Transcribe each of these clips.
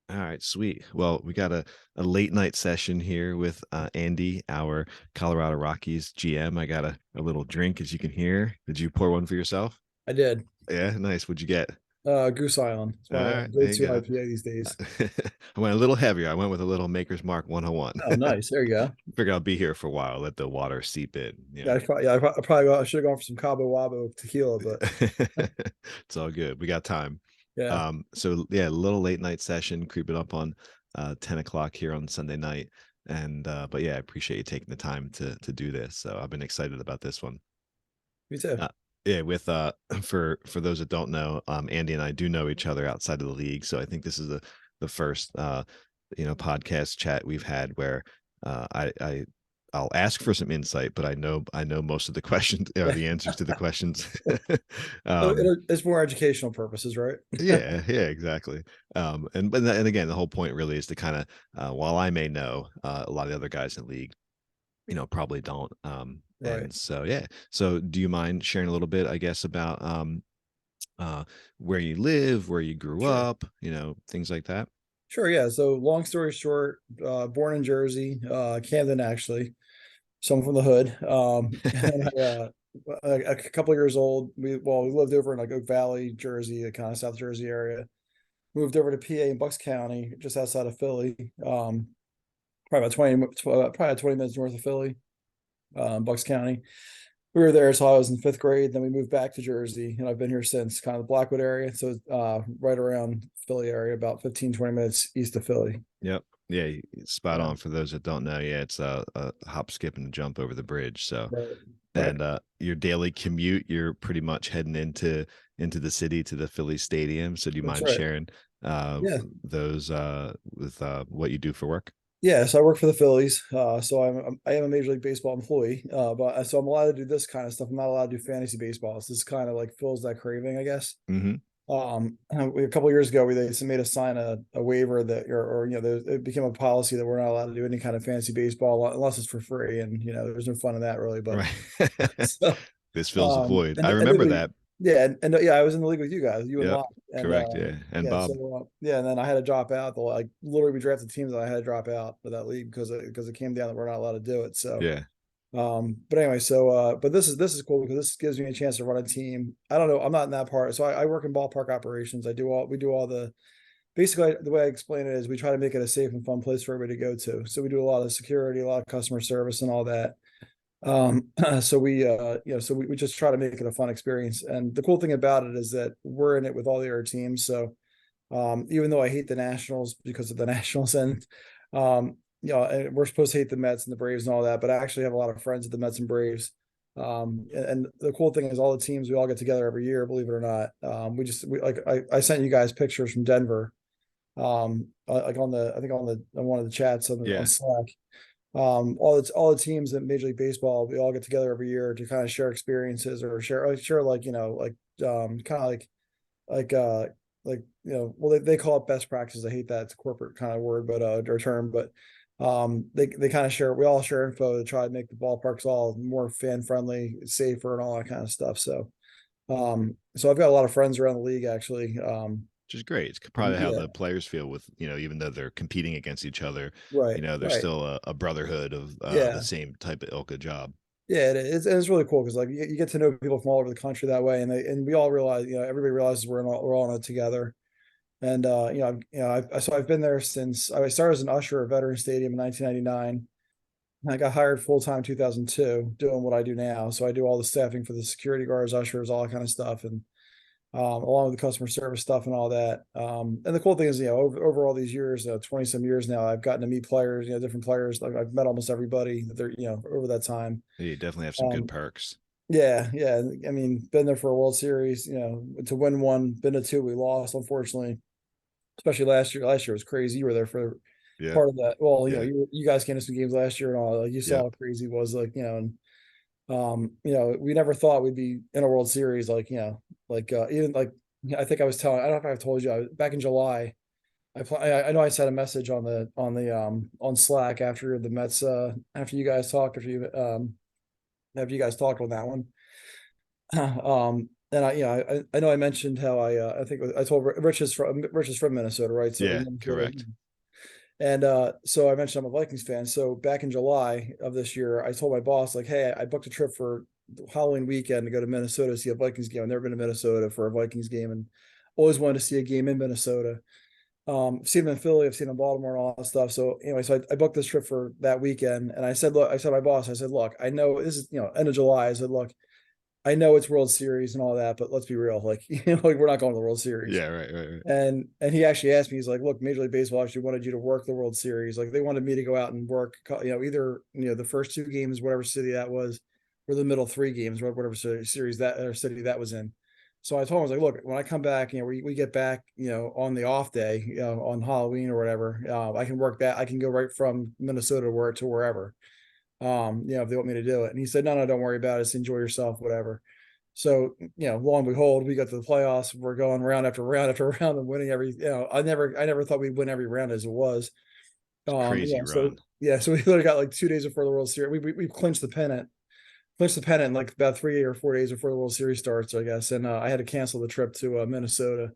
All right, sweet. Well, we got a late night session here with Andy, our Colorado Rockies GM. I got a little drink, as you can hear. Did you pour one for yourself? I did. Yeah, nice. What'd you get? Goose Island. It's All my right, there you go-to go. IPA these days. I went a little heavier. I went with a little Maker's Mark 101. Oh, nice. There you go. Figure I'll be here for a while. Let the water seep in. Yeah, I should have gone for some Cabo Wabo tequila, but It's all good. We got time. yeah, So yeah, a little late night session creeping up on 10 o'clock here on Sunday night. And but yeah, I appreciate you taking the time to do this. So I've been excited about this one. me too. Uh, yeah, with for those that don't know, Andy and I do know each other outside of the league. So I think this is the first podcast chat we've had where I'll ask for some insight, but I know most of the questions or Yeah, the answers to the questions. um, it's more educational purposes, right? yeah, yeah, exactly. And again, the whole point really is to kind of while I may know a lot of the other guys in the league, probably don't. Right. And so yeah. So do you mind sharing a little bit, I guess, about uh where you live, where you grew Sure. up, things like that? Sure. Yeah. So long story short, born in Jersey, Camden actually. So I'm from the hood. And a couple of years old. We lived over in like Oak Valley, Jersey, the kind of South Jersey area. Moved over to PA in Bucks County, just outside of Philly. Probably about 20 minutes north of Philly, Bucks County. We were there until I was in fifth grade. Then we moved back to Jersey, and I've been here since, kind of the Blackwood area. So right around Philly area, about 15, 20 minutes east of Philly. Yep. Yeah, spot Yeah. on. For those that don't know, yeah, it's a hop, skip, and a jump over the bridge. So, Right. Right. and your daily commute, you're pretty much heading into the city to the Philly Stadium. So, do you That's mind right. sharing Yeah. those with what you do for work? Yeah, so I work for the Phillies. So I am a Major League Baseball employee. But so I'm allowed to do this kind of stuff. I'm not allowed to do fantasy baseball. So this kind of like fills that craving, I guess. Hmm. A couple of years ago, they made us sign a waiver that, it became a policy that we're not allowed to do any kind of fantasy baseball unless it's for free, and there's no fun in that really. But Right. so, This fills the void. I and then remember we, that. yeah, yeah, I was in the league with you guys, you and Yep. Lon, and Correct. Yeah. And yeah, Bob. so yeah, and then I had to drop out. Like literally, we drafted teams that I had to drop out of that league because it came down that we're not allowed to do it. So Yeah. but anyway, so but this is cool because this gives me a chance to run a team. I don't know, I'm not in that part. So I work in ballpark operations. We do all the basically the way I explain it is we try to make it a safe and fun place for everybody to go to. So we do a lot of security, a lot of customer service and all that. So we just try to make it a fun experience. And the cool thing about it is that we're in it with all the other teams. So even though I hate the Nationals because of the Nationals and and we're supposed to hate the Mets and the Braves and all that, but I actually have a lot of friends at the Mets and Braves. And the cool thing is all the teams we all get together every year, believe it or not. We like I sent you guys pictures from Denver. Like on the I think on one of the chats on Yeah. Slack. All the teams in Major League Baseball, we all get together every year to kind of share experiences or share like kind of like well they call it best practices. I hate that, it's a corporate kind of word, but or term, but they kind of share, we all share info to try to make the ballparks all more fan friendly, safer, and all that kind of stuff. So I've got a lot of friends around the league actually. Which is great. It's probably how Yeah. the players feel with, even though they're competing against each other, Right. there's Right. still a brotherhood of the Yeah. same type of ilk of job. Yeah, it is. And it's really cool because like you get to know people from all over the country that way, and we all realize, everybody realizes we're all in it together. And so I've been there since I started as an usher at Veterans Stadium in 1999. I got hired full time 2002, doing what I do now. So I do all the staffing for the security guards, ushers, all that kind of stuff, and along with the customer service stuff and all that. And the cool thing is, over all these years, 20 some years now, I've gotten to meet players, different players. Like I've met almost everybody that they're, over that time. You definitely have some good Um, perks. yeah, yeah. I mean, been there for a World Series, to win one, been to two, we lost, unfortunately, especially last year. Last year was crazy. You were there for Yeah. part of that. Well, Yeah. you guys came to some games last year and all. Like you saw Yep. how crazy it was. Like and we never thought we'd be in a World Series. Like even like I think I was telling. I don't know if I've told you. Back in July, I know I sent a message on Slack after the Mets after you guys talked on that one. and I know I mentioned how I think I told Rich is from Minnesota, right? So in Yeah, Minnesota, correct. and so I mentioned I'm a Vikings fan. So back in July of this year, I told my boss like, hey, I booked a trip for Halloween weekend to go to Minnesota to see a Vikings game. I've never been to Minnesota for a Vikings game, and always wanted to see a game in Minnesota. I've seen them in Philly, I've seen them in Baltimore and all that stuff. So anyway, so I booked this trip for that weekend, and I said, look, I said to my boss, I said, look, I know this is end of July. I said, look, I know it's World Series and all that, but let's be real, like like we're not going to the World Series. Yeah, right, right, right. And he actually asked me, he's like, look, Major League Baseball actually wanted you to work the World Series. Like they wanted me to go out and work, either the first two games, whatever city that was, or the middle three games, whatever series that or city that was in. So I told him, I was like, look, when I come back, we get back, on the off day, on Halloween or whatever, I can work that. I can go right from Minnesota to wherever, if they want me to do it. And he said, no, no, don't worry about it. Just enjoy yourself, whatever. So, lo and behold, we got to the playoffs. We're going round after round after round and winning every, I never thought we'd win every round as it was. It's a crazy So run. yeah, so we literally got like 2 days before the World Series. We clinched the pennant like about 3 or 4 days before the World Series starts, I guess. And I had to cancel the trip to Minnesota.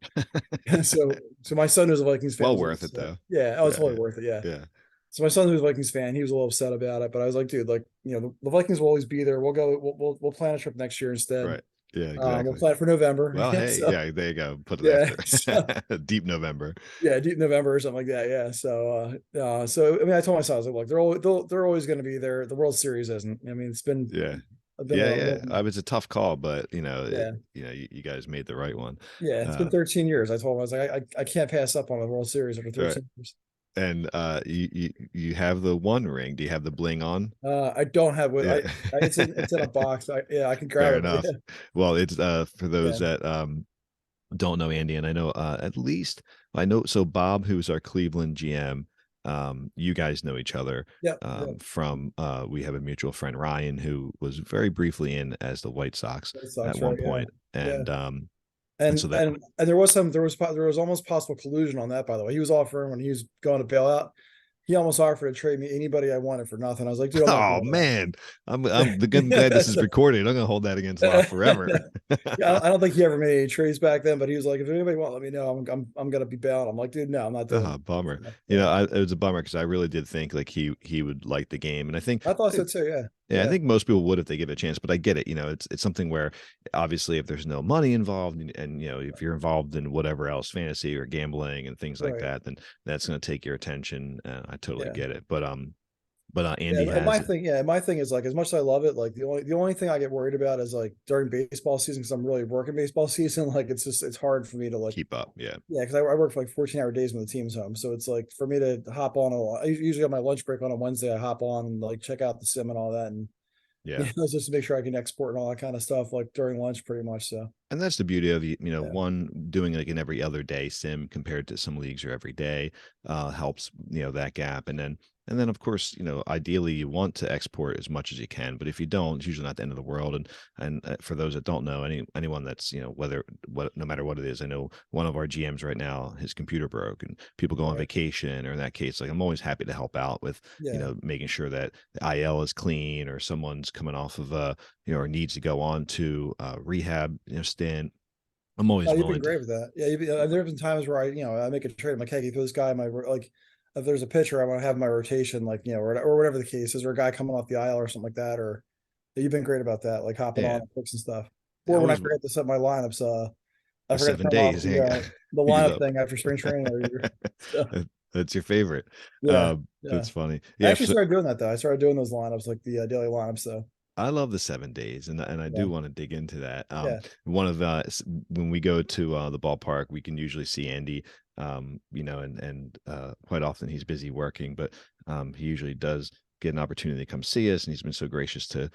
And so my son who's a Vikings fan Well was worth it though. yeah, oh, it's Yeah, totally yeah, worth it. Yeah. yeah. So my son who's a Vikings fan, he was a little upset about it, but I was like, dude, like, the Vikings will always be there. We'll go, we'll plan a trip next year instead. Right. Yeah, We'll exactly. plan it for November. Well, hey, So yeah, there you go. Put it yeah, after so, deep November. yeah, deep November or something like that. Yeah. So I mean, I told my son, I was like, look, they're always going to be there. The World Series isn't. I mean, Yeah. I've been Yeah, a yeah. little, I was a tough call, but yeah, you guys made the right one. yeah. It's been Uh, 13 years. I told him, I was like, I can't pass up on a World Series after right. 13 years. And you have the one ring. Do you have the bling on? I don't have what Yeah. it's in a box. I can grab Fair it. enough. Well, it's for those Yeah. that don't know Andy, and I know at least I know so Bob, who's our Cleveland GM, you guys know each other Yeah. Yeah. from we have a mutual friend Ryan who was very briefly in as the White Sox That at sucks, one right? Yeah. point, Yeah. and so that And there was almost possible collusion on that, by the way. He was offering when he was going to bail out. He almost offered to trade me anybody I wanted for nothing. I was like, dude, I'm not oh doing man, that. I'm glad this is So, recorded. I'm gonna hold that against Locke forever. yeah, I don't think he ever made any trades back then, but he was like, if anybody want, let me know. I'm gonna be bound. I'm like, dude, no, I'm not doing Ah, it. bummer. So, You know, yeah, it was a bummer because I really did think like he would like the game, and I think I thought so too. Yeah, yeah, I yeah, think most people would if they give it a chance, but I get it. You know, it's something where obviously if there's no money involved and if you're involved in whatever else, fantasy or gambling and things like right, that, then that's going to take your attention. I totally yeah. get it. But Yeah, Andy and my has thing, my thing is like as much as I love it, like the only thing I get worried about is like during baseball season because I'm really working baseball season. Like it's hard for me to like keep up. Yeah. yeah because I work for like 14-hour days when the team's home, so it's like for me to hop on I usually have my lunch break on a Wednesday. I hop on and like check out the sim and all that, and Yeah. just to make sure I can export and all that kind of stuff like during lunch, pretty much. So And that's the beauty of yeah, one doing like an every other day sim compared to some leagues are every day helps that gap. And then of course ideally you want to export as much as you can, but if you don't, it's usually not the end of the world. And for those that don't know, anyone that's whether what no matter what it is, I know one of our GMs right now, his computer broke, and people go on right, vacation, or in that case, like I'm always happy to help out with yeah. making sure that the IL is clean, or someone's coming off of or needs to go on to rehab, stint. I'm Oh, always you've been willing to. great with that. Yeah, there have been times where I make a trade. I'm like, hey, can you throw this guy in my like, if there's a pitcher I want to have in my rotation, like or whatever the case is, or a guy coming off the aisle or something like that, or yeah, you've been great about that, like hopping Yeah, on and fixing stuff. I Or when I always forget to set my lineups, I the forgot to 7 days. turn Hey, off the he's lineup up. thing after spring training every year. So That's your favorite. yeah, yeah. That's funny. I Yeah, actually started doing that though. I started doing those lineups, like the daily lineups. So I love the 7 days, and I yeah, do want to dig into that. yeah, One of when we go to the ballpark, we can usually see Andy. And quite often he's busy working, but he usually does get an opportunity to come see us, and he's been so gracious to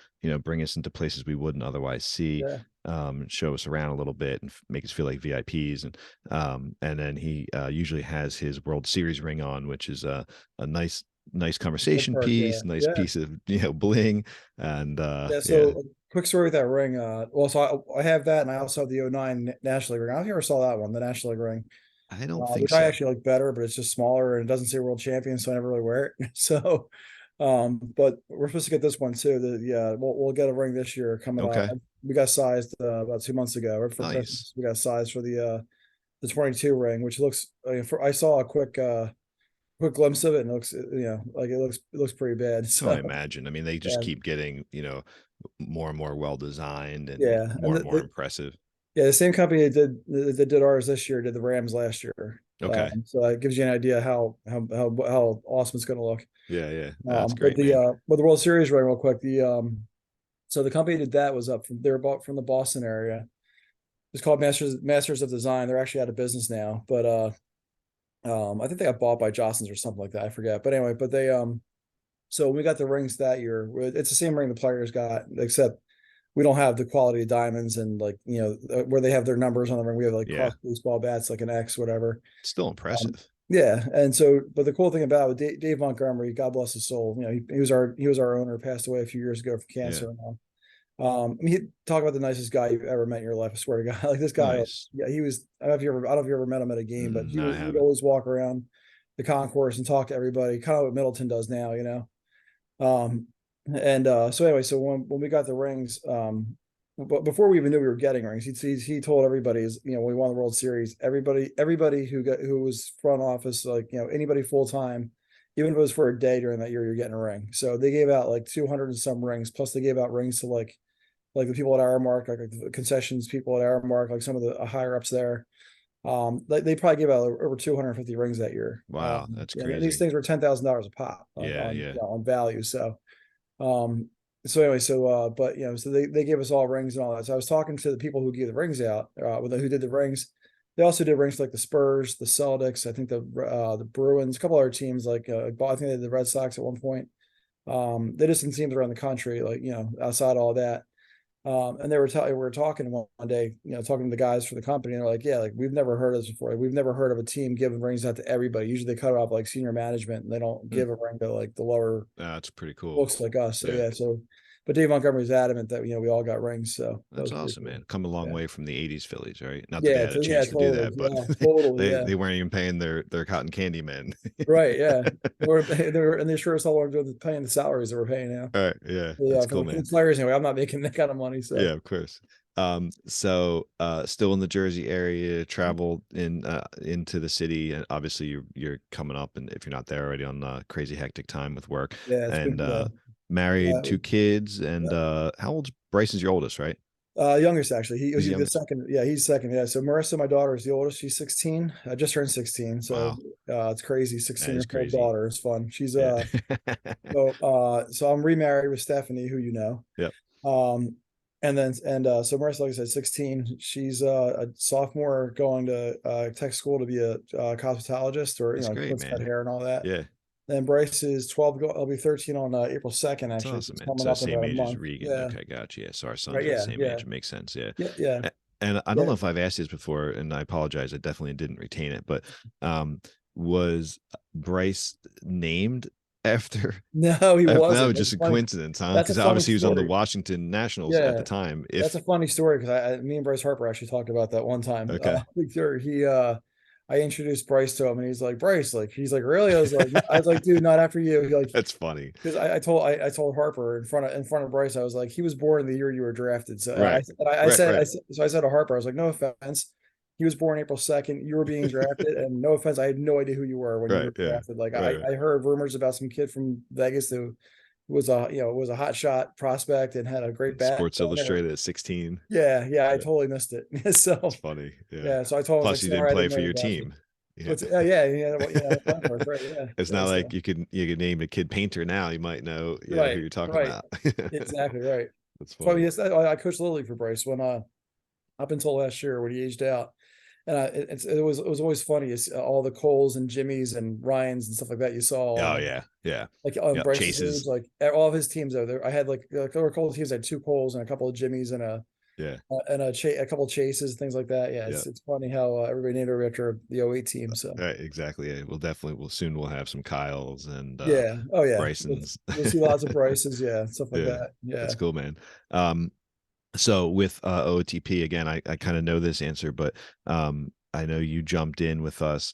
bring us into places we wouldn't otherwise see, yeah. show us around a little bit, and make us feel like VIPs, and then he usually has his World Series ring on, which is a nice Good conversation part. Yeah, piece, nice yeah. piece of bling, and Yeah, yeah, so quick story with that ring. Well, so I have that, and I also have the '09 National League ring. I don't think I ever saw that one, the National League ring, I don't think which I so. actually like better, but it's just smaller and it doesn't say World Champion, so I never really wear it. So, but we're supposed to get this one too. Yeah, we'll get a ring this year coming up. Okay. we got sized about 2 months ago, right before Nice. Christmas. We got sized for the 22 ring, which looks. I saw a quick glimpse of it, and it looks like it looks pretty bad. Oh, I So imagine. I mean, they just yeah, keep getting, more and more well designed and yeah, and more and more impressive. the same company that did ours this year did the Rams last year. Okay. So that gives you an idea how awesome it's going to look. Yeah, yeah. That's But great, man. the World Series run real quick. So the company that did that was up from they were bought from the Boston area. It's called Masters of Design. They're actually out of business now, but I think they got bought by Johnson's or something like that. I forget. But anyway, so we got the rings that year. It's the same ring the players got, except we don't have the quality of diamonds and like where they have their numbers on the ring. We have like Yeah. cross baseball bats, like an X, whatever. Still Um, impressive. yeah, and so, but the cool thing about it with Dave Montgomery, God bless his soul, he was our owner, passed away a few years ago from Yeah. cancer. I mean, he talk about the nicest guy you've ever met in your life. I swear to God, like this guy, Nice. yeah, he was. I don't know if you ever met him at a game, but No, I he'd haven't. always walk around the concourse and talk to everybody, kind of what Middleton does now. Um, and so anyway, so when we got the rings, but before we even knew we were getting rings, he told everybody, when we won the World Series, everybody who was front office, like anybody full time, even if it was for a day during that year, you're getting a ring. So they gave out like 200 and some rings, plus they gave out rings to like the people at Aramark, like the concessions people at Aramark, like some of the higher ups there. They probably gave out over 250 rings that year. Wow, that's And these crazy. things were $10,000 a pop on Yeah, yeah. on value. Um, so anyway, but so they gave us all rings and all that. So I was talking to the people who gave the rings out, who did the rings. They also did rings like the Spurs, the Celtics, I think the Bruins, a couple other teams I think they did the Red Sox at one point. They did some teams around the country, like outside all that. And we were talking one day, talking to the guys for the company, and they're like, yeah, like we've never heard of this before. Like, we've never heard of a team giving rings out to everybody. Usually they cut it off like senior management, and they don't Hmm. give a ring to like the lower That's pretty cool. folks like us. So Yeah. yeah, but Dave Montgomery's adamant that we all got rings, so that That's was pretty awesome, cool. man. Come a long Yeah, way from the '80s Phillies, right? Not that they yeah, had a yeah, chance to do totally, that, but yeah, totally, they yeah, they weren't even paying their cotton candy men. right, yeah. And they sure as hell weren't paying the salaries that we're paying now. All right, yeah, Yeah, that's for cool, the man. players anyway. I'm not making that kind of money, Yeah, so of course. Still in the Jersey area, traveled into the city, and obviously you're coming up, and if you're not there already on crazy hectic time with work, yeah, it's and been married, yeah. 2 kids, and Yeah. how old's Bryce is your oldest, right? Youngest actually. He was He's the youngest. second. Yeah, he's second. Yeah. So Marissa, my daughter, is the oldest. She's 16. I just turned 16. So Wow, it's crazy. that 16 is year old crazy. daughter. It's fun. She's Yeah. so I'm remarried with Stephanie, who you know. Yep. Um so Marissa, like I said, 16. She's a sophomore going to tech school to be a cosmetologist, or That's great, puts cut man. hair and all that. Yeah, Then Bryce is 12. I'll be 13 on April 2nd, that's actually. So awesome, it's man. coming So up in same about a age as month. Regan. Yeah. Okay, gotcha. Yeah, so our Right. sons are the Yeah. same Yeah. age. It makes sense. Yeah. Yeah. Yeah. And I don't Yeah. know if I've asked this before, and I apologize. I definitely didn't retain it, but was Bryce named after? No, he No, wasn't. just a coincidence, huh? That's a Because funny obviously he was on the story. Washington Nationals at Yeah, the time. that's If a funny story because me and Bryce Harper actually talked about that one time. okay, I introduced Bryce to him, and he's like, Bryce, like he's like, really? I was like, dude, not after you. Like, that's funny. because I told Harper in front of Bryce, I was like, he was born the year you were drafted. So Right, I right, said right, so I said to Harper, I was like, no offense, he was born April 2nd. You were being drafted, and no offense, I had no idea who you were when you right. were Yeah, drafted. Like right, right. I heard rumors about some kid from Vegas who was a hot shot prospect and had a great bat. Sports Illustrated at 16. Yeah, yeah, I Yeah, totally missed it. it's So funny. Yeah. yeah, so I told him, I was like, Plus, you didn't sorry, I play didn't for know your about you. team. Yeah. But yeah, Wentworth, right? Yeah, It's yeah. not like So you could name a kid Painter now. You might know, who right, you're talking right, about. exactly right. That's So funny. yes, I coached Little League for Bryce when up until last year when he aged out, and it was always funny. It's all the Coles and Jimmys and Ryans and stuff like that you saw Oh on yeah, yeah, like on yep. Bryce's Chases. teams, like all of his teams over there. I had like our Coles teams. I had two Coles and a couple of Jimmys Yeah, a couple of chases, things like that. Yeah, yeah. it's funny how everybody named her after the '08 team. So Right, exactly. Yeah. We'll have some Kyles and yeah, oh yeah, Brysons. you'll see lots of Bryces, yeah, stuff like Yeah, that. Yeah, that's cool, man. Um, so with OTP again, I kind of know this answer, but I know you jumped in with us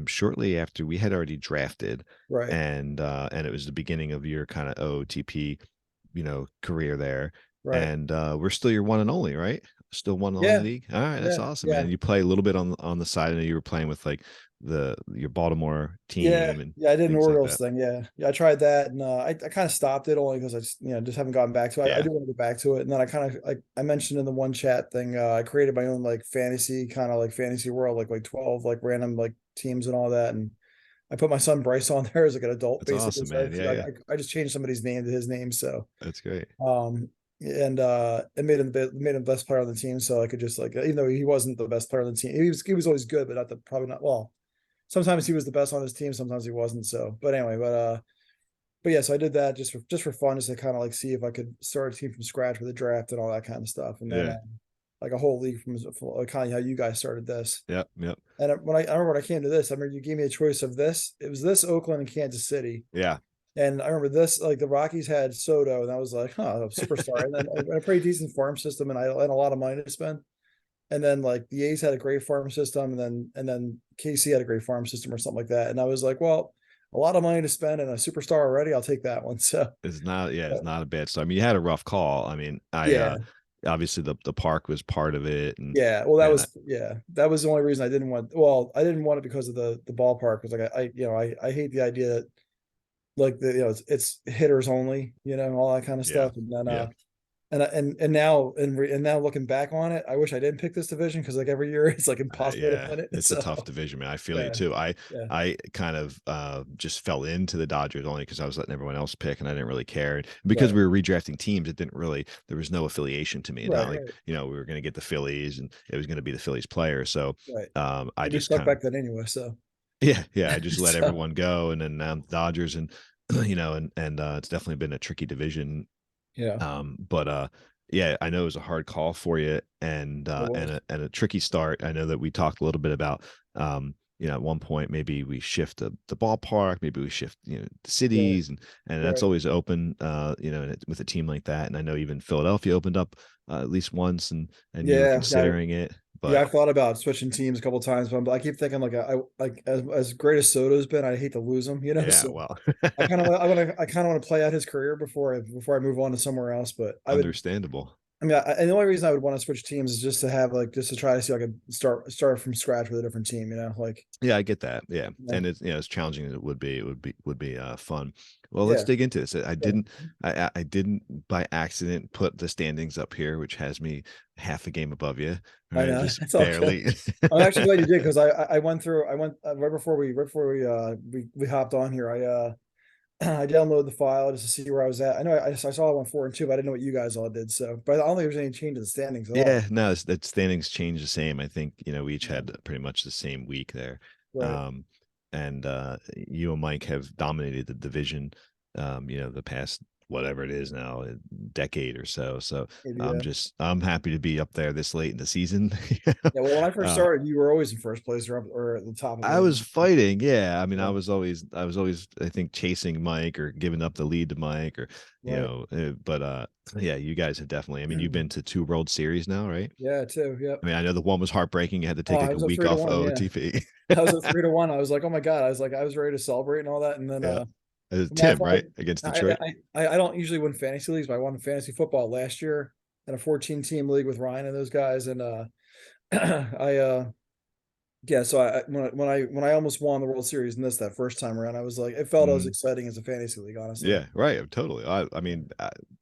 shortly after we had already drafted, right. and it was the beginning of your kind of OTP, career there. Right. and we're still your one and only, right? Still one and only Yeah. league. All right, that's Yeah. awesome, man. Yeah. You play a little bit on the side. I know you were playing with like your Baltimore Yeah. team and Yeah. I did an things like Orioles that. thing. Yeah. Yeah. I tried that, and I kind of stopped it only because I just, just haven't gotten back to it. I Yeah, do want to get back to it. And then I kind of, I mentioned in the one chat thing, I created my own like fantasy, kind of like fantasy world, like 12 like random like teams and all that. And I put my son Bryce on there as like an adult, that's basically. awesome, So man. Yeah, yeah, I just changed somebody's name to his name. So, that's great. um, and it made him the best player on the team. So I could just like, even though he wasn't the best player on the team, he was always good, but not the probably not well. Sometimes he was the best on his team, sometimes he wasn't. So, but anyway, but yeah, so I did that just for fun, just to kind of like see if I could start a team from scratch with a draft and all that kind of stuff, and then Yeah, like a whole league from kind of how you guys started this. yep, yep, And I remember when I came to this, I remember you gave me a choice of this. It was this Oakland and Kansas City. yeah, And I remember this, like the Rockies had Soto, and I was like, huh, a superstar. And then a pretty decent farm system, and I had a lot of money to spend. And then like the A's had a great farm system, and then KC had a great farm system or something like that. And I was like, well, a lot of money to spend and a superstar already, I'll take that one. So it's not. Yeah, it's but not a bad start. I mean, you had a rough call. I mean, I yeah, obviously the park was part of it, and yeah. Well, and that was the only reason I didn't want. Well, I didn't want it because of the ballpark. Because like I hate the idea that like it's hitters only, all that kind of yeah, stuff. And then yeah. and now looking back on it, I wish I didn't pick this division because like every year it's like impossible to Yeah, win it. it's a So tough division, man. I feel you yeah, too. I yeah, I kind of just fell into the Dodgers only because I was letting everyone else pick and I didn't really care. And because right, we were redrafting teams, it didn't really there was no affiliation to me. Not right, like, right, we were gonna get the Phillies and it was gonna be the Phillies player. So right. I And you're just stuck kind of back then anyway. So yeah, yeah, I just let so everyone go and then now the Dodgers and and it's definitely been a tricky division. yeah, But yeah, I know it was a hard call for you and it was. a tricky start. I know that we talked a little bit about at one point maybe we shift the ballpark, maybe we shift, the Right, cities and that's right. always open with a team like that. And I know even Philadelphia opened up at least once and you were Yeah, yeah, considering it, yeah. but I've thought about switching teams a couple times, but I keep thinking like like as great as Soto's been, I hate to lose him. yeah, So well, I kind of want to play out his career before I move on to somewhere else. But understandable. I mean, and the only reason I would want to switch teams is just to have like just to try to see if I could start from scratch with a different team. Like Yeah, I get that. Yeah, yeah, and it's as challenging as it would be fun. Well, let's yeah, dig into this. yeah. I didn't by accident put the standings up here, which has me half a game above you. All I right, know just it's all good. barely. I'm actually glad you did because I went through I went right before we hopped on here. I downloaded the file just to see where I was at. I know I saw I went 4-2, but I didn't know what you guys all did. So, but I don't think there's any change in the standings at all. Yeah, no, that standings changed the same. I think, we each Yeah. had pretty much the same week there. Right. Um, and you and Mike have dominated the division, the past whatever it is now, a decade or so. So Maybe, yeah. I'm happy to be up there this late in the season. Yeah. Well, when I first uh, started, you were always in first place or at the top of the I was league. fighting, yeah. I mean, Yeah. I was always, I think, chasing Mike or giving up the lead to Mike or, Right. but yeah, you guys have definitely. I mean, you've been to two World Series now, right? Yeah. Too. Yep. I mean, I know the one was heartbreaking. You had to Oh, take I like a was up week three to off one. Yeah. OTP. I was at 3-1. I was like, oh my God. I was ready to celebrate and all that. And then, Yeah, I mean, Tim, right, against Detroit. I don't usually win fantasy leagues, but I won fantasy football last year in a 14 team league with Ryan and those guys. And, I, yeah, so when I almost won the World Series and that first time around, I was like, it felt as Mm, exciting as a fantasy league, honestly. yeah, right. Totally. I mean,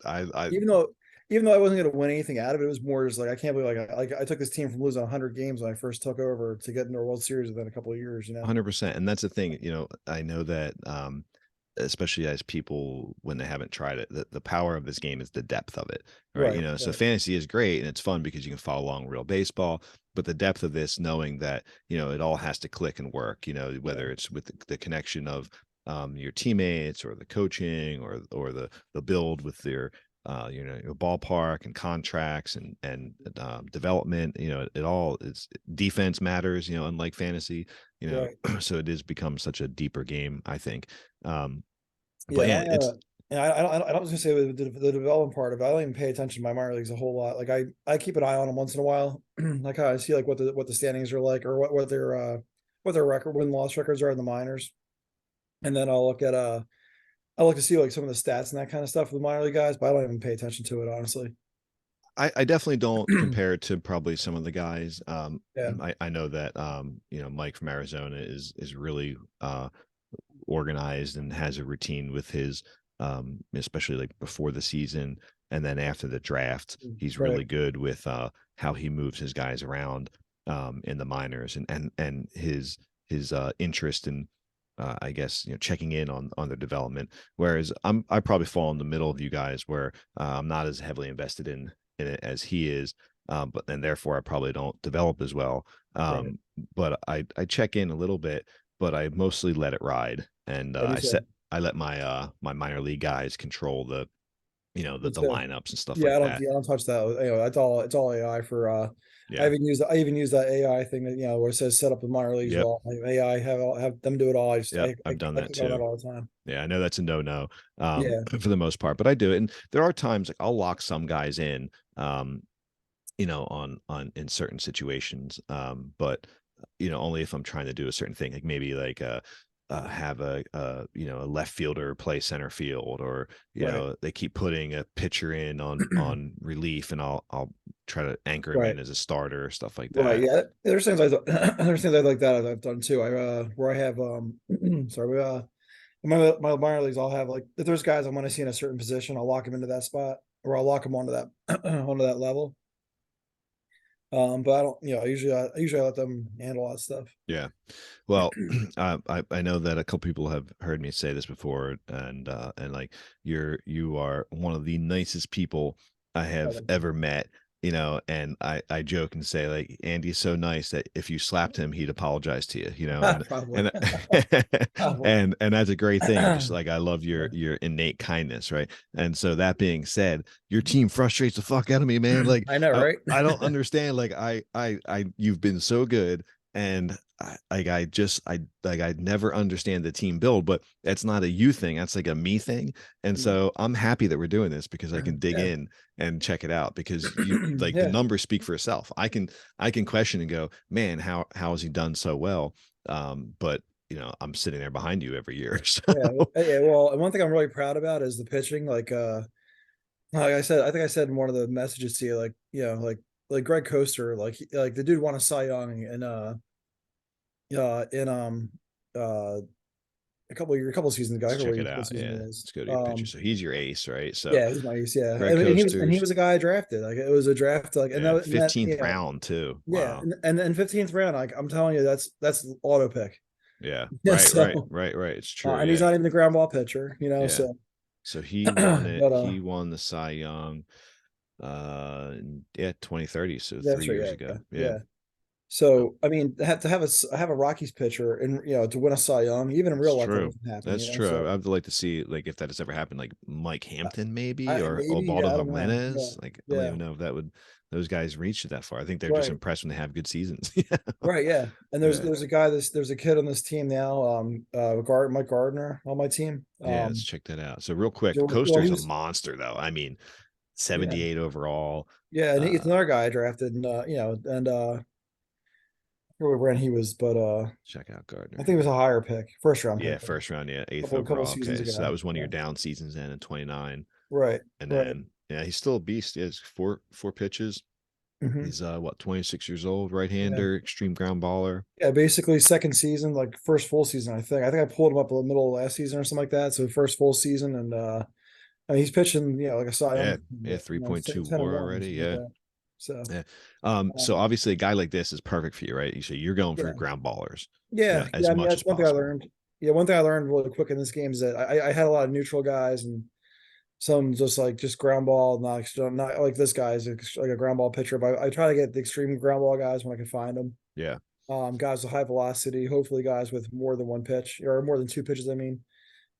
I Even though even though I wasn't going to win anything out of it, it was more just like I can't believe I took this team from losing 100 games when I first took over to get into a World Series within a couple of years. 100%. And that's the thing, I know that especially as people when they haven't tried it, the power of this game is the depth of it, right? Right, So right, fantasy is great and it's fun because you can follow along real baseball, but the depth of this, knowing that, it all has to click and work, yeah, whether it's with the connection of your teammates or the coaching or the build with your ballpark and contracts and development. It all is defense matters. Unlike fantasy, right. so it has become such a deeper game, I think. But Yeah, yeah, it's and I don't was gonna say the development part of it. I don't even pay attention to my minor leagues a whole lot. Like I keep an eye on them once in a while. Like I see like what the standings are like or what their record win loss records are in the minors. And then I look to see like some of the stats and that kind of stuff with the minor league guys, but I don't even pay attention to it honestly. I definitely don't compare it to probably some of the guys. Yeah. I know that you know, Mike from Arizona is really organized and has a routine with his especially like before the season and then after the draft. He's Right. really good with how he moves his guys around in the minors and his interest in I guess, you know, checking in on their development. Whereas I probably fall in the middle of you guys where I'm not as heavily invested in it as he is, but then therefore I probably don't develop as well. Right. But I check in a little bit, but I mostly let it ride, and I do too. I let my my minor league guys control the, you know, Me the too. lineups and stuff like that. Yeah, I don't touch that. You know, it's all AI for Yeah. I even use that AI thing that, you know, where it says set up the minor leagues Yep. all like AI have them do it all. Yep. I've done I that click on that too. all the time. Yeah, I know that's a no-no Yeah. for the most part, but I do it. And there are times like I'll lock some guys in, you know, on in certain situations, but you know, only if I'm trying to do a certain thing, like maybe like have you know, a left fielder play center field, or you Right. know, they keep putting a pitcher in on relief, and I'll try to anchor him Right. in as a starter, stuff like Right. that. Yeah. There's things I there's things I like that I've done too. I where I have sorry, my minor leagues, I'll have like if there's guys I want to see in a certain position, I'll lock them into that spot or I'll lock them onto that onto that level. But I don't, you know, I usually let them handle all that stuff. Yeah. Well, I know that a couple people have heard me say this before, and like you are one of the nicest people I have ever met, you know, and I joke and say like Andy's so nice that if you slapped him, he'd apologize to you, you know, Probably. and Probably. and that's a great thing. Just Yeah, like I love your innate kindness, right? And so that being said, your team frustrates the fuck out of me, man. Like I know, right? I don't understand. Like you've been so good, and I just like I never understand the team build, but that's not a you thing. That's like a me thing. And Mm. so I'm happy that we're doing this because I can dig Yeah. in and check it out, because you like the Yeah. numbers speak for itself. I can question and go, man, how has he done so well? But you know, I'm sitting there behind you every year. So Yeah. Yeah. Well, and one thing I'm really proud about is the pitching. Like I said, I think I said in one of the messages to you, like, you know, like Greg Coaster, like the dude won a Cy Young in uh a couple of seasons ago. I let's forget check it what out. season it Yeah, was. let's go to your picture. So he's your ace, right? So Yeah, he's nice. Yeah, Greg and he Coasters, was a guy I drafted. Like it was a draft. Like yeah, and that, 15th you know, round too. yeah, Wow. and then 15th round. Like I'm telling you, that's auto pick. Yeah. Yeah, so Right. It's true. and he's Yeah. not even the ground ball pitcher. You know, Yeah. so So he won it. but He won the Cy Young yeah, 2030, so that's 3 right. years Yeah, ago. Yeah. yeah. Oh, So I mean, have a Rockies pitcher and, you know, to win a Cy Young, even in it's real life, that true. doesn't happen. That's You know, true. so I'd like to see like if that has ever happened, like Mike Hampton maybe, or maybe, Osvaldo yeah, I don't know. Yeah, Jimenez. Like I don't yeah, even know if that would those guys reach it that far. I think they're just right. impressed when they have good seasons. Right, yeah. And Yeah. there's a kid on this team now, Mike Gardner on my team. Yeah, let's check that out. So real quick, Well, Coaster's he a was, monster though. I mean, yeah, 78 overall. yeah, and he's Uh another guy I drafted, and you know, and I forget what brand he was, but check out I Gardner think he was a here. higher pick, first round Yeah, pick, first round, yeah, eighth couple overall. seasons Okay, so that ago. was one of Yeah. your down seasons then in 29. Right, And right. then yeah, he's still a beast. He has four pitches. Hmm. He's what, 26 years old, Yeah. right-hander, extreme ground baller. Yeah, basically second season, like first full season, I think. I think I pulled him up in the middle of last season or something like that. So first full season, and I mean, he's pitching, you know, like a Cy Yeah, Young, yeah, you know, 3.2 10 and WAR 1 or already. something like Yeah. that. So Yeah. So um, obviously a guy like this is perfect for you, right? You say you're going for yeah, ground ballers, you know, yeah. as I mean, much as that's one thing I possible. learned. Yeah, one thing I learned really quick in this game is that I had a lot of neutral guys and some just ground ball, not like this guy's like a ground ball pitcher, but I try to get the extreme ground ball guys when I can find them. Yeah. Guys with high velocity, hopefully guys with more than one pitch or more than two pitches. I mean,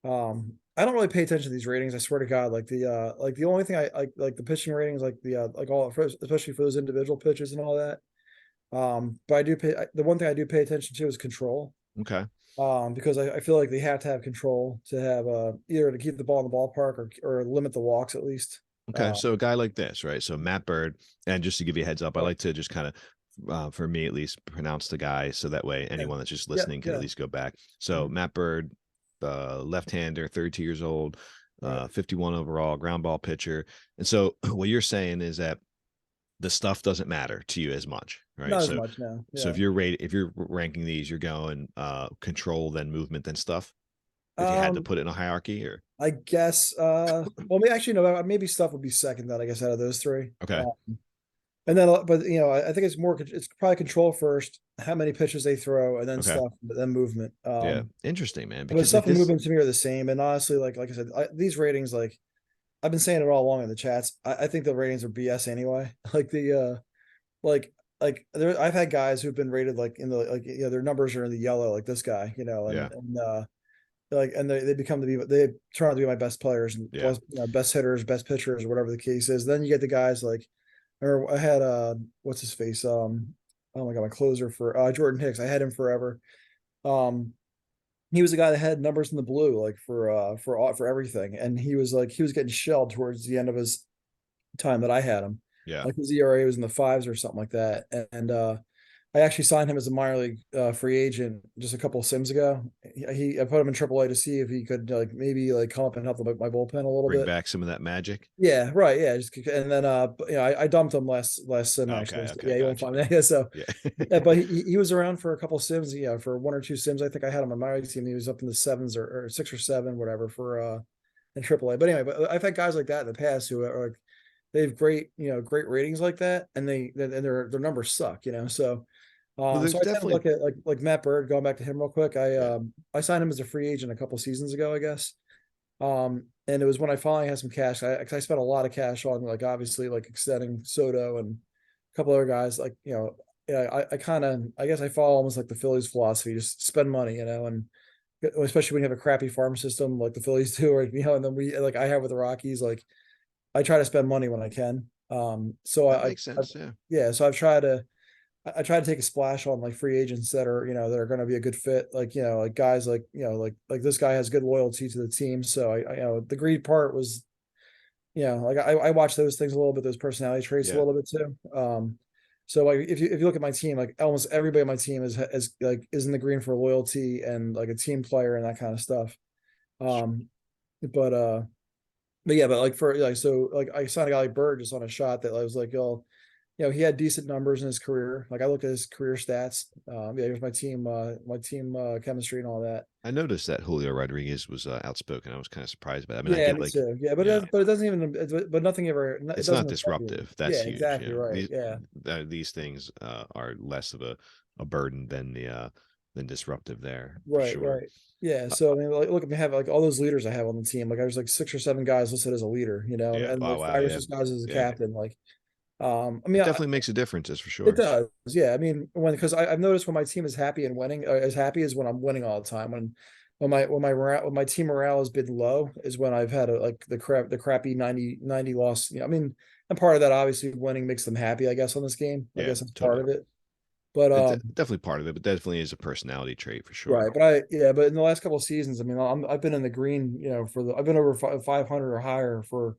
I don't really pay attention to these ratings. I swear to God, like the only thing I like the pitching ratings, like like all especially for those individual pitches and all that. But the one thing I do pay attention to is control. Okay. Because I feel like they have to have control to have either to keep the ball in the ballpark or limit the walks at least. Okay. Uh, So a guy like this, right? So Matt Bird, and just to give you a heads up, I right. like to just kind of for me at least, pronounce the guy so that way Yeah. anyone that's just Yeah. listening can at Yeah. least go back. So Mhm. Matt Bird, left-hander, 32 years old, Right. 51 overall, ground ball pitcher. And so what you're saying is that the stuff doesn't matter to you as much, right? Not as much now. So Yeah. if you're ranking these, you're going control, then movement, then stuff. If you had to Um, put it in a hierarchy, or I guess, well, actually, no, maybe stuff would be second then, I guess, out of those three. okay, And then, but I think it's more, it's probably control first, how many pitches they throw, and then okay, stuff, but then movement. yeah, interesting, man. But Because like stuff and this, movement to me are the same. And honestly, like I said, these ratings, like I've been saying it all along in the chats, I think the ratings are BS anyway. Like like, there, I've had guys who've been rated like in the, like, their numbers are in the yellow, like this guy, yeah, and they become to be, they turn out to be my best players and yeah, plus, best hitters, best pitchers, or whatever the case is. Then you get the guys like, or I had what's his face, oh my god, my closer for Jordan Hicks. I had him forever. Um, he was the guy that had numbers in the blue, like for everything, and he was getting shelled towards the end of his time that I had him. yeah. Like his ERA was in the fives or something like that, and I actually signed him as a minor league free agent just a couple of sims ago. I put him in AAA to see if he could like maybe like come up and help my bullpen a little Bring bit. back some of that magic. Yeah, right. Yeah, just and then I dumped him last sim actually. Okay, So, okay, yeah, you won't gotcha. find that. Yeah, so Yeah, yeah, but he was around for a couple sims. Yeah, for one or two sims. I think I had him on my team. He was up in the sevens or six or seven, whatever, for in AAA. But anyway, but I've had guys like that in the past who are like they have great great ratings like that, and their numbers suck. So well, so there's I tend to definitely look at like Matt Bird. Going back to him real quick, yeah, I signed him as a free agent a couple seasons ago, I guess. And it was when I finally had some cash. I spent a lot of cash on like obviously like extending Soto and a couple other guys. Like yeah, I kind of I guess I follow almost like the Phillies philosophy, just spend money, and especially when you have a crappy farm system like the Phillies do, or and then we like I have with the Rockies, like I try to spend money when I can. So that makes sense. Yeah, yeah, so I try to take a splash on like free agents that are that are going to be a good fit, like like guys like like this guy has good loyalty to the team. So I the greed part was like I watch those things a little bit, those personality traits a yeah. little bit too. So like if you look at my team, like almost everybody on my team is like is in the green for loyalty and like a team player and that kind of stuff. Um, but yeah, but like for like so like I signed a guy like Bird just on a shot that I was like, oh, he had decent numbers in his career. Like I look at his career stats. Yeah, here's my team chemistry and all that. I noticed that Julio Rodriguez was outspoken. I was kind of surprised by that. I mean, I Yeah, get me like, too. Yeah, yeah, but it doesn't even, but nothing ever, it it's doesn't not affect you. disruptive. That's Yeah, huge. exactly right. Yeah, These things are less of a burden than disruptive there for right, sure. right. Yeah. Uh, So I mean, like, look at me, have like all those leaders I have on the team. Like I was like six or seven guys listed as a leader, yeah. and Oh like wow. five or Yeah. six guys as a Yeah. captain. Like, I mean, It definitely makes a difference, that's for it sure. does. Yeah. I mean, because I've noticed when my team is happy and winning, as happy as when I'm winning all the time. When my team morale has been low is when I've had like the crappy 90 loss. I mean, and part of that obviously winning makes them happy, I guess, on this game. I Yeah, guess that's part totally. of it. But Definitely part of it, but definitely is a personality trait for right. sure. But in the last couple of seasons, I mean, I've been in the green, I've been over 500 or higher for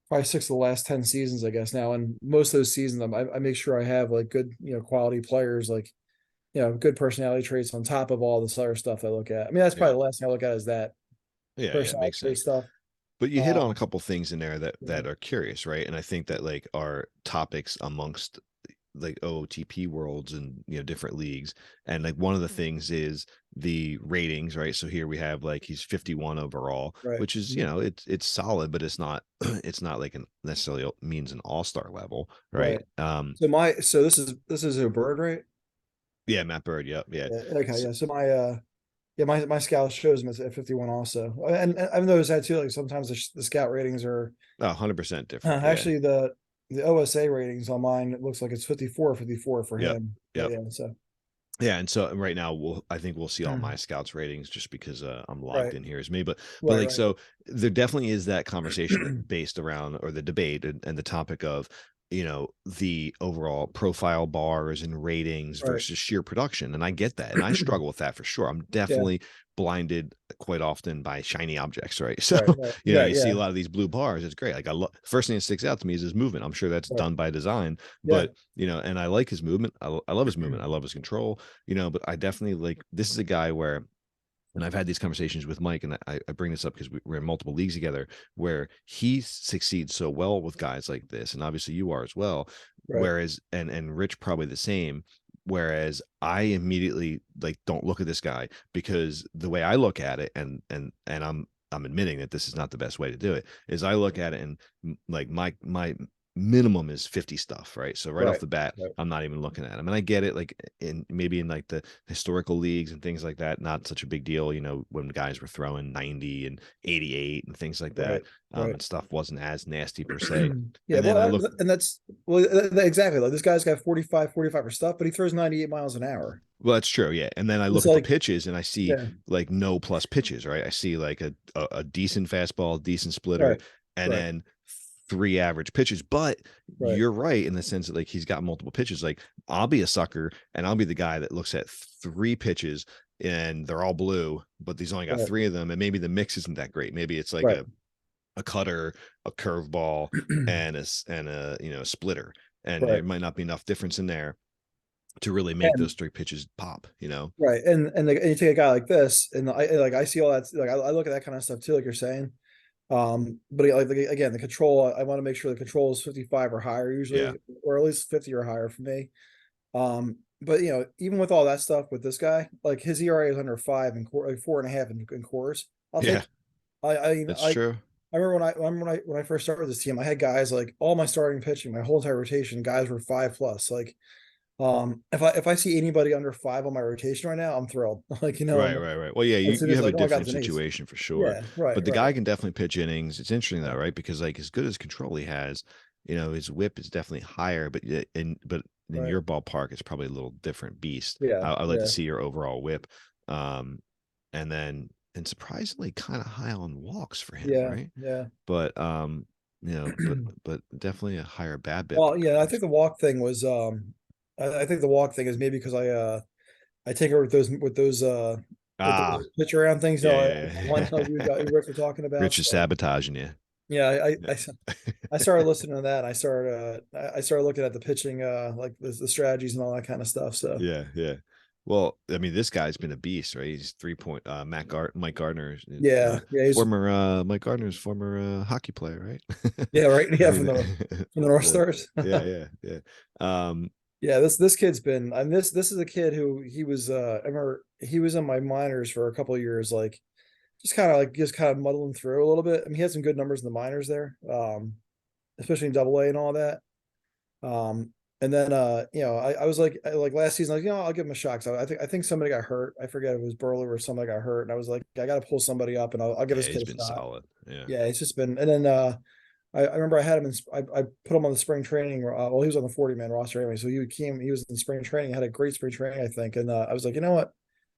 probably six of the last 10 seasons, I guess now. And most of those seasons, I make sure I have like good, quality players, like, good personality traits on top of all this other stuff I look at. I mean, that's Yeah. probably the last thing I look at is that Yeah, yeah, personality makes trait sense. stuff. But you hit on a Um, couple things in there that yeah, are curious, right? And I think that like are topics amongst like OOTP worlds and different leagues. And like one of the things is the ratings, right? So here we have like he's 51 overall, right. which is Mhm. it's solid, but it's not it's not like an necessarily means an all-star level, right? Right. So this is a bird, right? Yeah, Matt Bird, yep, yeah. Yeah. Okay. S- Yeah. So my scout shows him at 51 also. And I've noticed that too. Like sometimes the scout ratings are 100% different. Yeah. actually the OSA ratings on mine, it looks like it's 54 for Yep. him. But Yep. yeah, so Yeah, and so right now I think we'll see all my scouts ratings just because I'm logged right, in here as me. But right, like right. so there definitely is that conversation based around or the debate and the topic of the overall profile bars and ratings Right. versus sheer production. And I get that. And I struggle with that for sure. I'm Yeah. definitely blinded quite often by shiny objects, right? So, Right. Right. Yeah. you see Yeah. a lot of these blue bars. It's great. Like I love first thing that sticks out to me is his movement. I'm sure that's Right. done by design, Yeah. but and I like his movement. I love his movement. I love his control, but I definitely like this is a guy where and I've had these conversations with Mike, and I bring this up because we're in multiple leagues together, where he succeeds so well with guys like this, and obviously you are as well. right, Whereas and Rich probably the same. Whereas I immediately like don't look at this guy because the way I look at it, and I'm admitting that this is not the best way to do it, is I look at it and like my minimum is 50 stuff, right? So right off right, the bat, right, I'm not even looking at him. And I get it, like in maybe in like the historical leagues and things like that, not such a big deal, when guys were throwing 90 and 88 and things like that, right, right. and stuff wasn't as nasty per se. Yeah, And then I look, and that's well, exactly. Like this guy's got 45 for stuff, but he throws 98 miles an hour. well, that's true, yeah. And then I It's look at the like, pitches and I see yeah, like no plus pitches, right? I see like a decent fastball, decent splitter, right, and right, then three average pitches. But right, you're right in the sense that like he's got multiple pitches. Like I'll be a sucker and I'll be the guy that looks at three pitches and they're all blue, but he's only got right, three of them, and maybe the mix isn't that great. Maybe it's like right, a cutter, a curveball, and a splitter, and there right. might not be enough difference in there to really make And those three pitches pop. right, and you take a guy like this, and I see all that. Like I look at that kind of stuff too, like you're saying. But like again, the control, I want to make sure the control is 55 or higher Yeah. usually, or at least 50 or higher for me. But even with all that stuff with this guy, like his ERA is under five and like 4.5 in cores. I'll Yeah, take. I mean, that's true. I remember when I first started this team, I had guys like all my starting pitching, my whole entire rotation, guys were 5 plus. Like, if I see anybody under five on my rotation right now, I'm thrilled. Like, Right, right, right. Well, yeah, as soon you as have a like, oh my God, different it's an ace. situation for sure. Yeah, right, But the right. guy can definitely pitch innings. It's interesting Yeah, though, right? Because like as good as control he has, his whip is definitely higher, but in right. your ballpark, it's probably a little different beast. Yeah, I'd like to yeah, see your overall whip. Um, and surprisingly kind of high on walks for him, yeah, right? yeah. But but definitely a higher BABIP. Well, yeah, I think the walk thing was I think the walk thing is maybe because I take her with those like Ah, those pitch around things, yeah, one yeah, yeah. you Rick were talking about. Rich is So sabotaging you. yeah, Yeah. I started listening to that and I started looking at the pitching like the strategies and all that kind of stuff. So Yeah, yeah. Well, I mean, this guy's been a beast, right? He's 3 point. Mike Gardner, yeah, yeah, he's former Mike Gardner's former hockey player, right? yeah, right. I Yeah, mean, from the North well, Stars. yeah, yeah, yeah. Um, Yeah, this kid's been. I mean, this is a kid who he was. I remember he was in my minors for a couple of years, like just kind of muddling through a little bit. I mean, he had some good numbers in the minors there, especially in Double A and all that. And then I was like last season, like I'll give him a shot. So I think somebody got hurt. I forget if it was Burley or somebody got hurt, and I was like, I got to pull somebody up, and I'll give yeah, this he's kid a been shot. solid. Yeah, Yeah, it's just been. And then I remember I had him in. I put him on the spring training. Well, he was on the 40-man roster anyway, so he was in spring training. Had a great spring training, I think. And I was like, you know what,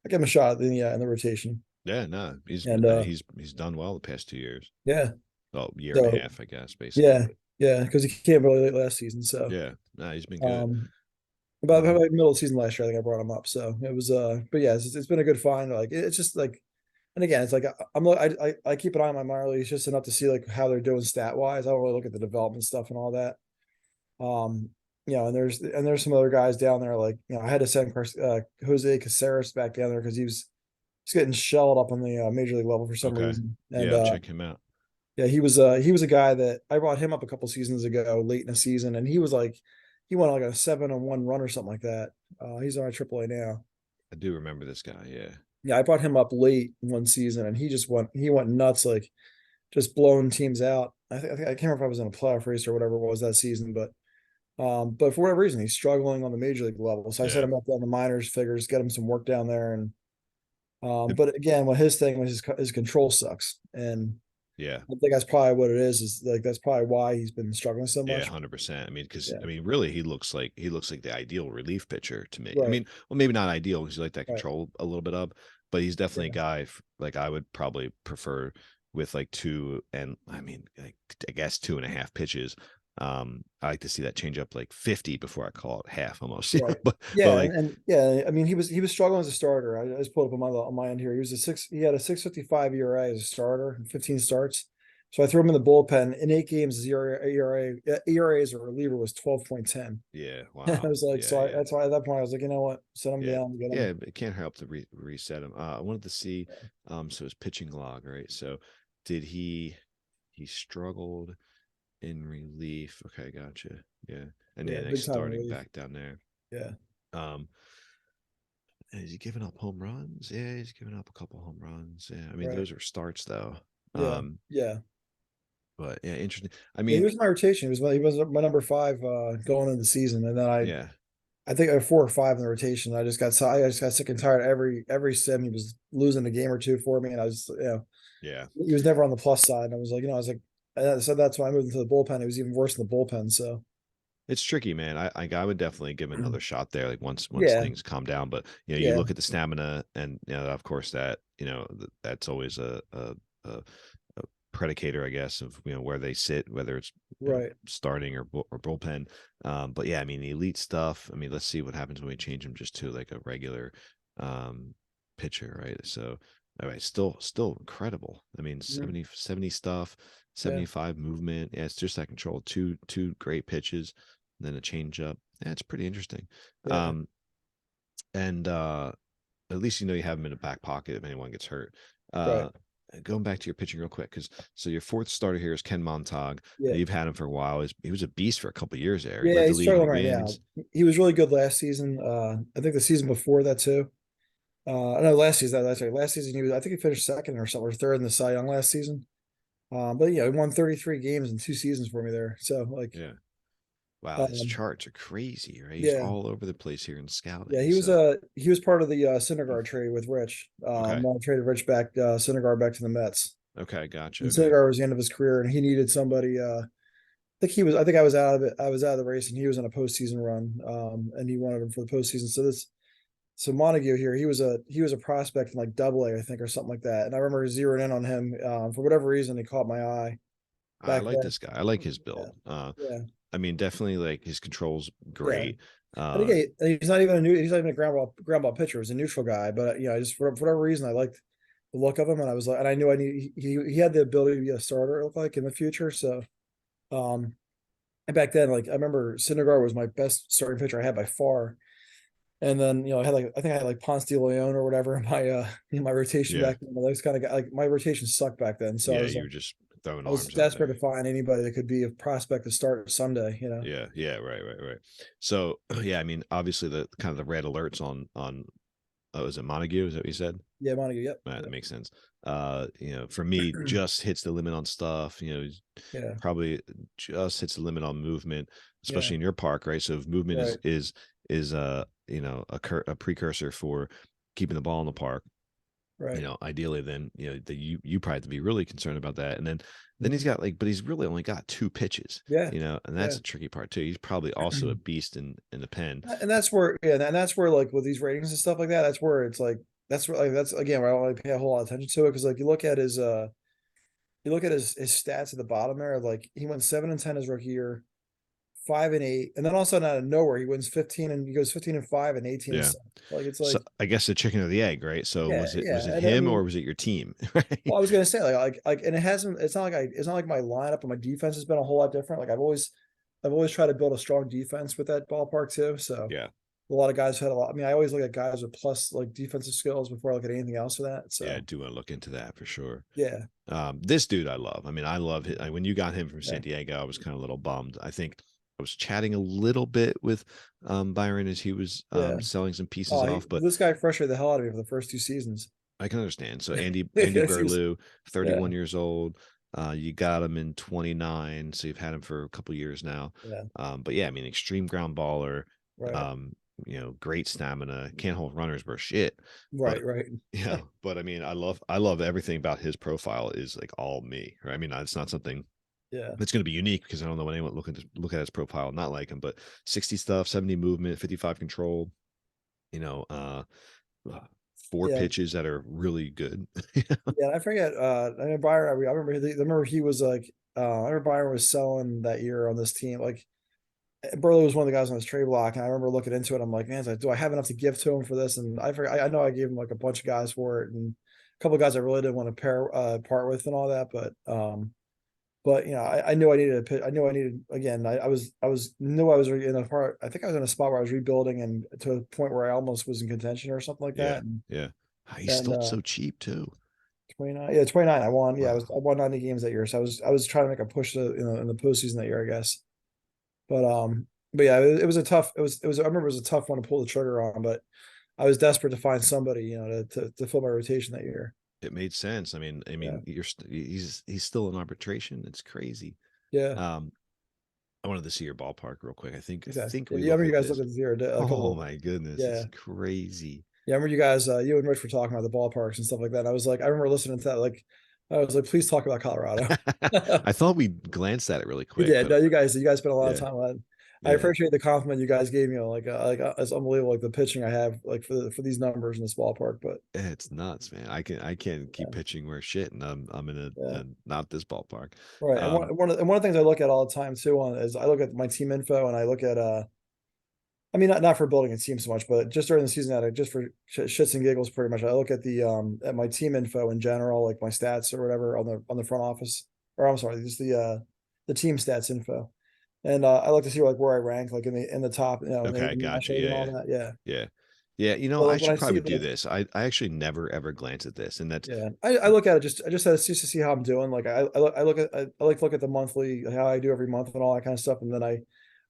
I give him a shot in the rotation. yeah. No, And he's done well the past 2 years. yeah, Well, year and a so half, I guess, basically. yeah, yeah, because he came really late last season. So Yeah, no, he's been good. um, about Um, middle of the season last year, I think I brought him up. So it was but yeah, it's been a good find. Like it's just like, and again, it's like I keep an eye on my minor leagues just enough to see like how they're doing stat wise. I don't really look at the development stuff and all that. Um, and there's some other guys down there like I had to send Jose Caceres back down there because he's getting shelled up on the major league level for some okay. reason. And Yeah, I'll check him out. yeah, he was a guy that I brought him up a couple seasons ago, late in the season, and he went like a 7-on-1 run or something like that. He's on a AAA now. I do remember this guy. Yeah. Yeah, I brought him up late one season, and he went nuts, like just blowing teams out. I can't remember if I was in a playoff race or whatever it was that season, but for whatever reason, he's struggling on the major league level. So I set Yeah. him up on the minors, figures, get him some work down there, and but again, what his thing was his control sucks, and Yeah. I think that's probably what it is. Is like that's probably why he's been struggling so Yeah, much. 100%. I mean, because Yeah, really, he looks like the ideal relief pitcher to me. I right, mean, well, maybe not ideal because you like that right, control a little bit of, but he's definitely a yeah, guy like I would probably prefer with like two and I mean, like I guess 2.5 pitches. I like to see that change up like 50 before I call it half almost. right. But Yeah, like, and yeah, I mean he was struggling as a starter. I just pulled up on my end here. He had a 6.55 ERA as a starter, 15 starts. So I threw him in the bullpen. In 8 games, his ERA as a reliever was 12.10. yeah, I wow. was like, Yeah, so yeah. that's why at that point I was like, you know what, set him Yeah. down, get Yeah, him. but it can't help to reset him. I wanted to see so his pitching log, right? So did he struggled in relief. Okay, gotcha. Yeah. and Yeah, then like big time starting relief. back down there. Yeah, Um, is he giving up home runs? Yeah, he's giving up a couple home runs. Yeah, I mean right. those are starts though. Yeah, yeah. But yeah, interesting. I Yeah, he mean, was my rotation. He was my number five going into the season, and then yeah, I think I had 4 or 5 in the rotation. I just got sick and tired every sim he was losing a game or two for me, and I was yeah. he was never on the plus side. And I was like I said that's when I moved into the bullpen. It was even worse in the bullpen. So It's tricky, man. I would definitely give him another shot there, like once yeah, things calm down. But you yeah, look at the stamina, and of course that that's always a a predicator, I guess, of where they sit, whether it's right. starting or bullpen. But yeah, I mean the elite stuff. I mean, let's see what happens when we change him just to like a regular um, pitcher, right? So, all right, still incredible. I mean, Mhm. 70 stuff, Yeah, 75 movement. Yeah, it's just that control. Two great pitches, and then a change up. Yeah, it's pretty interesting. yeah, Um, and at least you have him in a back pocket if anyone gets hurt. right. Uh, Going back to your pitching real quick, because so your fourth starter here is Ken Montag. Yeah, You've had him for a while. He was a beast for a couple of years there. He yeah. led the He's league in struggling right now. wins. He was really good last season. I think the season before that too. No, last season. That's right. Last season he was. I think he finished second or something or third in the Cy Young last season. But yeah, he won 33 games in 2 seasons for me there. So like, Yeah. Wow, his um, charts are crazy, right? He's yeah, all over the place here in yeah. scouting. He was So he was part of the Syndergaard trade with Rich. okay. When I traded Rich back Syndergaard back to the Mets. Okay, gotcha. And Okay. Syndergaard was the end of his career, and he needed somebody. I think I was out of it. I was out of the race, and he was on a postseason run. And he wanted him for the postseason. So Montague here, he was a prospect in like Double A, I think, or something like that. And I remember zeroing in on him for whatever reason. He caught my eye I back like then. this guy. I like his Yeah, build. yeah, I mean, definitely like his controls yeah. great. And Uh, again, he's not even a ground ball pitcher. He's a neutral guy, but I just for whatever reason I liked the look of him, and I was like, and I knew he had the ability to be a starter. It looked like in the future. So um, and back then, like I remember Syndergaard was my best starting pitcher I had by far. And then I think I had like Ponce de Leon or whatever in my rotation yeah. back then. Those kind of guys, like my rotation sucked back then. So Yeah, you were just throwing I was arms out desperate to there. find anybody that could be a prospect to start Sunday. Yeah, yeah, right. So, yeah, I mean, obviously the kind of the red alerts on is it Montague? Is that what you said? Yeah, Montague. Yep. That Yep. makes sense. For me, just hits the limit on stuff. Yeah. Probably just hits the limit on movement, Yeah. especially in your park, right? So if movement Right. is a precursor for keeping the ball in the park, Right. ideally then that you probably have to be really concerned about that. And then he's Mhm. got but he's really only got two pitches, Yeah. and that's Yeah. the tricky part too. He's probably also a beast in the pen. And that's where like with these ratings and stuff like that, that's where it's like that's where like that's again where I don't really pay a whole lot of attention to it because like you look at his stats at the bottom there, like he went 7-10 his rookie year, 5-8, and then all of a sudden out of nowhere he wins 15 and he goes 15-5 and 18 and Yeah. 7. Like it's So like I guess the chicken or the egg, right? So yeah, was yeah. it And I him or mean, was it your team? Right. well, I was gonna say and it hasn't. It's not like my lineup and my defense has been a whole lot different. Like I've always tried to build a strong defense with that ballpark too. So Yeah. a lot of guys had a lot. I mean, I always look at guys with plus like defensive skills before I look at anything else for that. Yeah, I So do want to look into that for sure. yeah, This dude I love. I mean, I love it. When you got him from San yeah, Diego, I was kind of a little bummed. I think I was chatting a little bit with Byron as he was yeah. selling some pieces Oh, off, but this guy frustrated the hell out of me for the first 2 seasons. I can understand. So Andy Yes, he was. Berlew, Yeah, 31 years old. You got him in 29, so you've had him for a couple years now. yeah. But yeah, I mean, extreme ground baller. Right, Um, great stamina. Can't hold runners worth shit. But right, right. but I mean, I love everything about his profile is like all me. Right? I mean, it's not something Yeah, that's going to be unique because I don't know when anyone look at his profile not like him. But 60 stuff, 70 movement, 55 control. You know, uh, uh, four yeah, pitches that are really good. yeah. I forget. I mean, Byron. I remember he was like. I remember Byron was selling that year on this team. Like Burley was one of the guys on his trade block, and I remember looking into it. I'm like, man, it's like, do I have enough to give to him for this? And I forget, I know I gave him like a bunch of guys for it, and a couple of guys I really didn't want to part with and all that. But I knew I needed a pit. I knew I needed again. I knew I was in a part. I think I was in a spot where I was rebuilding, and to a point where I almost was in contention or something like Yeah, that. And yeah. Ah, he's and still so cheap too. 29, yeah, 29. I won. Yeah, Wow. I won 90 games that year, so I was trying to make a push in the postseason that year, I guess. But but yeah, it was a tough. It was. I remember it was a tough one to pull the trigger on, but I was desperate to find somebody, to fill my rotation that year. It made sense. I Yeah, mean, he's still in arbitration. It's crazy. yeah. Um, I wanted to see your ballpark real quick. I Okay. think Yeah, we I remember looked you at guys this. looked at the zero a Oh couple. my goodness, Yeah, it's crazy. yeah. I remember you guys, you and Rich were talking about the ballparks and stuff like that. I was like, I remember listening to that. Like, I was like, please talk about Colorado. I thought we glanced at it really You quick, did. but No, you guys spent a lot of yeah, time on it. I yeah, appreciate the compliment you guys gave me. It's unbelievable, like the pitching I have, like for these numbers in this ballpark. But it's nuts, man. I can't keep yeah, pitching worse shit, and I'm in yeah. a not this ballpark. Right. And Um, one of the things I look at all the time too on is I look at my team info and I look at I mean not for building a team so much, but just during the season that just for shits and giggles pretty much. I look at the at my team info in general, like my stats or whatever on the front office. Or I'm sorry, just the team stats info. And I like to see like where I rank, like in the top, okay, in the gotcha. national league and Yeah, all yeah, that. Yeah. yeah, yeah. You know, So I like when should I see probably do like this. I actually never ever glance at this, and that's yeah, I look at it just I just had just to see how I'm doing. Like I look at I like to look at the monthly how I do every month and all that kind of stuff, and then I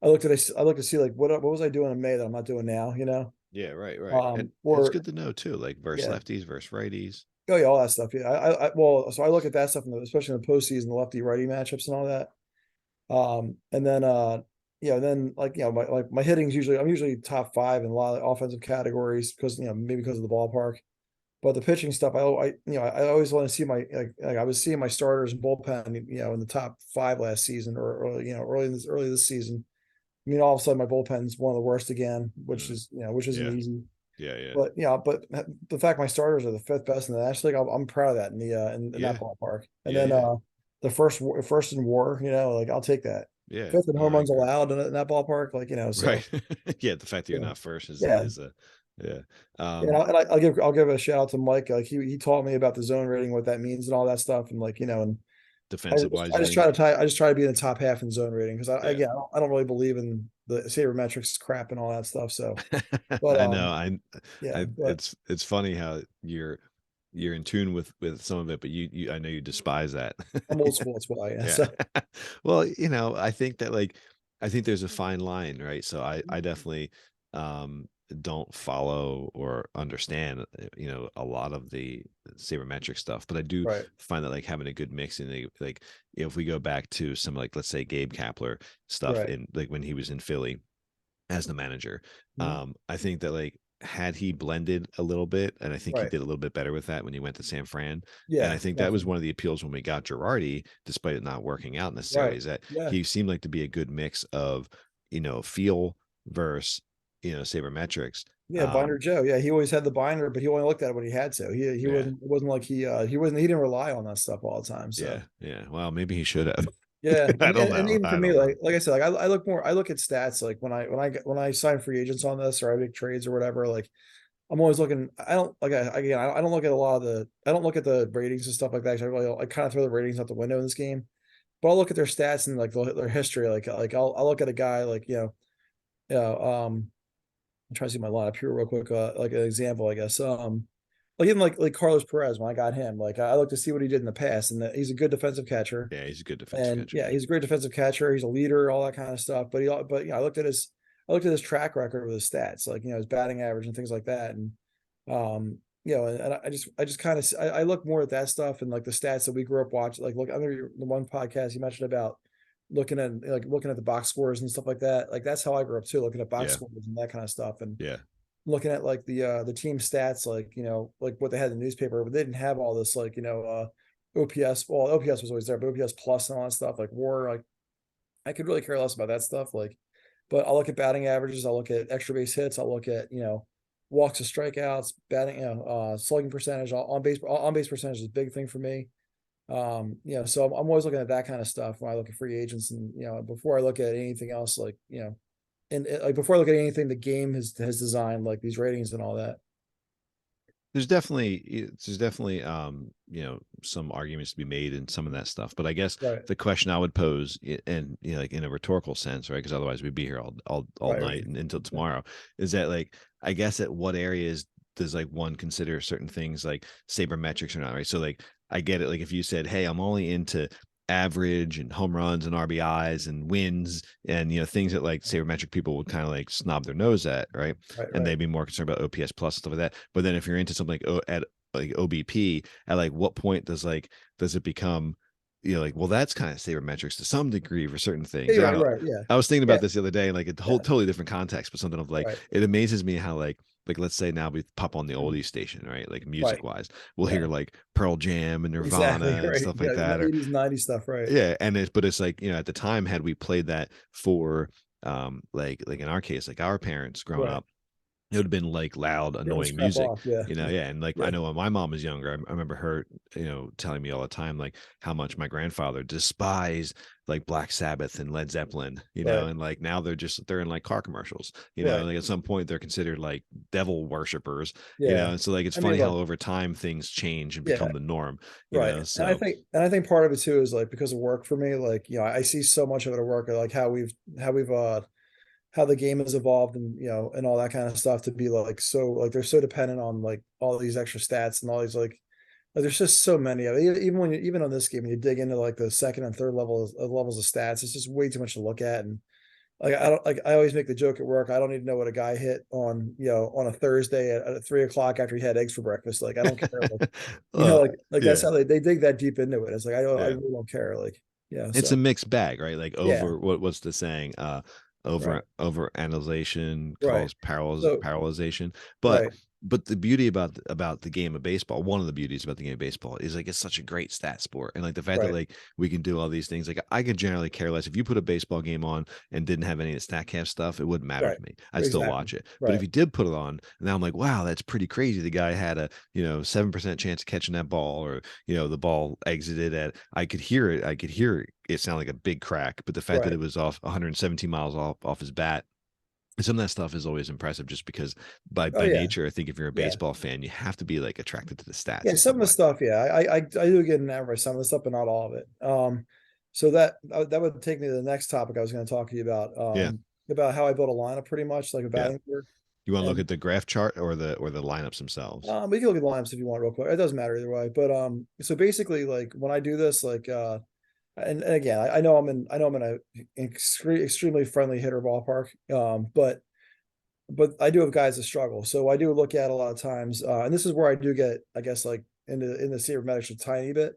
look to see like what was I doing in May that I'm not doing now, you know? yeah, right, right. And it's Or good to know too, like versus yeah, lefties versus righties. oh yeah, all that stuff. Yeah, well, so I look at that stuff, especially in the postseason, the lefty righty matchups and all that. And then yeah, then like my hitting's usually I'm usually top five in a lot of offensive categories because maybe because of the ballpark. But the pitching stuff, I always want to see like I was seeing my starters and bullpen, in the top five last season or early this season. I mean, all of a sudden my bullpen's one of the worst again, Mm, which isn't yeah, easy. yeah, yeah, But the fact my starters are the fifth best in the National League, I'm proud of that in that yeah, ballpark. And yeah, then yeah, the first in WAR, like I'll take that. yeah. Fifth in No, home I runs agree. allowed in that ballpark, so Right. Yeah, the fact that you're yeah, not first yeah. is a yeah. Yeah, Um, I'll give a shout out to Mike. Like he taught me about the zone rating, what that means, and all that stuff. And and defensive wise, I you just mean? try to I just try to be in the top half in zone rating because Yeah. I don't really believe in the sabermetrics crap and all that stuff. So, but I know. yeah, but It's funny how you're in tune with some of it, but you I know you despise that. I'm old school. That's why. Yeah. Yeah. So Well, I think that I think there's a fine line, right? So I definitely don't follow or understand a lot of the sabermetric stuff, but I do right, find that like having a good mix in like if we go back to some like let's say Gabe Kapler stuff right, in like when he was in Philly as the manager. mhm, I think that like had he blended a little bit, and I think he right, did a little bit better with that when he went to San Fran. And I yeah, think that was definitely, one of the appeals when we got Girardi, despite it not working out necessarily, right, is that yeah, he seemed like to be a good mix of, feel versus, sabermetrics. yeah. Binder Joe, yeah, he always had the binder, but he only looked at it when he had to. He Yeah, wasn't it wasn't like he didn't rely on that stuff all the time. yeah, So. yeah. Well, maybe he should have. Yeah, I I mean, don't and know. even for I me, don't know. like I said, like I look at stats, like when I sign free agents on this or I make trades or whatever, like I'm always looking. I don't like again, I don't look at a lot of I don't look at the ratings and stuff like that. 'Cause I kind of throw the ratings out the window in this game, but I'll look at their stats and like their history. Like I'll look at a guy like I'm trying to see my lineup here real quick, like an example, I guess. Like even like Carlos Perez when I got him, like I look to see what he did in the past, and that he's a good defensive catcher. Yeah, he's a good defensive And catcher. yeah, Yeah, he's a great defensive catcher. He's a leader, all that kind of stuff. But I looked at his track record with his stats, like his batting average and things like that. And and I just kind of I look more at that stuff and like the stats that we grew up watching. Like look under the one podcast you mentioned about looking at the box scores and stuff like that. Like that's how I grew up too, looking at box yeah, scores and that kind of stuff. And yeah, looking at like the team stats, like like what they had in the newspaper, but they didn't have all this like OPS. Well, OPS was always there, but OPS plus and all that stuff, like WAR, like I could really care less about that stuff. Like, but I'll look at batting averages, I'll look at extra base hits, I'll look at walks to strikeouts, batting, slugging percentage, on base percentage is a big thing for me. So I'm always looking at that kind of stuff when I look at free agents, and before I look at anything else, like and like before I look at anything the game has designed, like these ratings and all that. there's definitely some arguments to be made in some of that stuff, but I guess Right, the question I would pose and like in a rhetorical sense, right, because otherwise we'd be here all right, night right. and until Yeah. tomorrow, is that like I guess at what areas does like one consider certain things like sabermetrics or not, right? So like I get it, like if you said, hey, I'm only into average and home runs and RBIs and wins and things that like sabermetric people would kind of like snub their nose at, right? Right, And right. they'd be more concerned about OPS plus and stuff like that. But then if you're into something at like OBP, at like what point does it become like, well, that's kind of sabermetrics to some degree for certain things. Yeah, And I right, don't right. Yeah. I was thinking Yeah. about this the other day in like a whole Yeah. totally different context, but something of like Right. it amazes me how like let's say now we pop on the Mhm. oldies station, right? Like Right. music wise, we'll Yeah. hear like Pearl Jam and Exactly. Nirvana and Right. stuff Yeah. like that, or 80s, 90s stuff. Right. yeah, and it's like at the time, had we played that for like in our case, like our parents growing Right. up, it would have been like loud, Rip the annoying scrap music, off. Yeah. yeah. And like I Yeah. know when my mom was younger, I remember her, telling me all the time like how much my grandfather despised like Black Sabbath and Led Zeppelin, Right. and like now they're in like car commercials, Right. like at some point they're considered like devil worshippers, Yeah. and so like it's I mean, funny how look, over time things change and yeah. become the norm, Right. so And I think part of it too is like because of work for me, like, I see so much of it at work, like how we've how the game has evolved and and all that kind of stuff to be like so like they're so dependent on like all these extra stats and all these like there's just so many of it. Even when you even on this game, you dig into like the second and third levels of stats, it's just way too much to look at. And like I don't like I always make the joke at work, I don't need to know what a guy hit on on a Thursday at 3 o'clock after he had eggs for breakfast. Like I don't care. Like well, like that's yeah. how they dig that deep into it. It's like I Yeah. really don't care. Like It's a so mixed bag, right? Like yeah, over what's the saying? right, Over analyzation right. cause So paralyzation. But right, the beauty about the game of baseball, one of the beauties about the game of baseball is like it's such a great stat sport. And like the fact that right, like we can do all these things, like I could generally care less. If you put a baseball game on and didn't have any of the StatCast stuff, it wouldn't matter right, to me. I'd still exactly, watch it. But if right. you did put it on, now I'm like, wow, that's pretty crazy. The guy had a 7% chance of catching that ball, or the ball exited at I could hear it. I could hear it sound like a big crack, but the fact that Right. it was off 117 miles off his bat, some of that stuff is always impressive just because Oh by yeah. nature, I think if you're a Yeah. baseball fan, you have to be like attracted to the stats Yeah. in Some some of the way. stuff, yeah. I do get enamored by some of the stuff, but not all of it. So that would take me to the next topic I was going to talk to you Yeah. about how I built a lineup pretty much like a Yeah. batting order. You want to look And at the graph chart or the lineups themselves? we can look at the lineups if you want real quick. It doesn't matter either way. But so basically like when I do this, like and again, I know I'm in a extremely friendly hitter ballpark. But I do have guys that struggle. So I do look at a lot of times, and this is where I do get, I guess, like in the sabermetrics a tiny bit.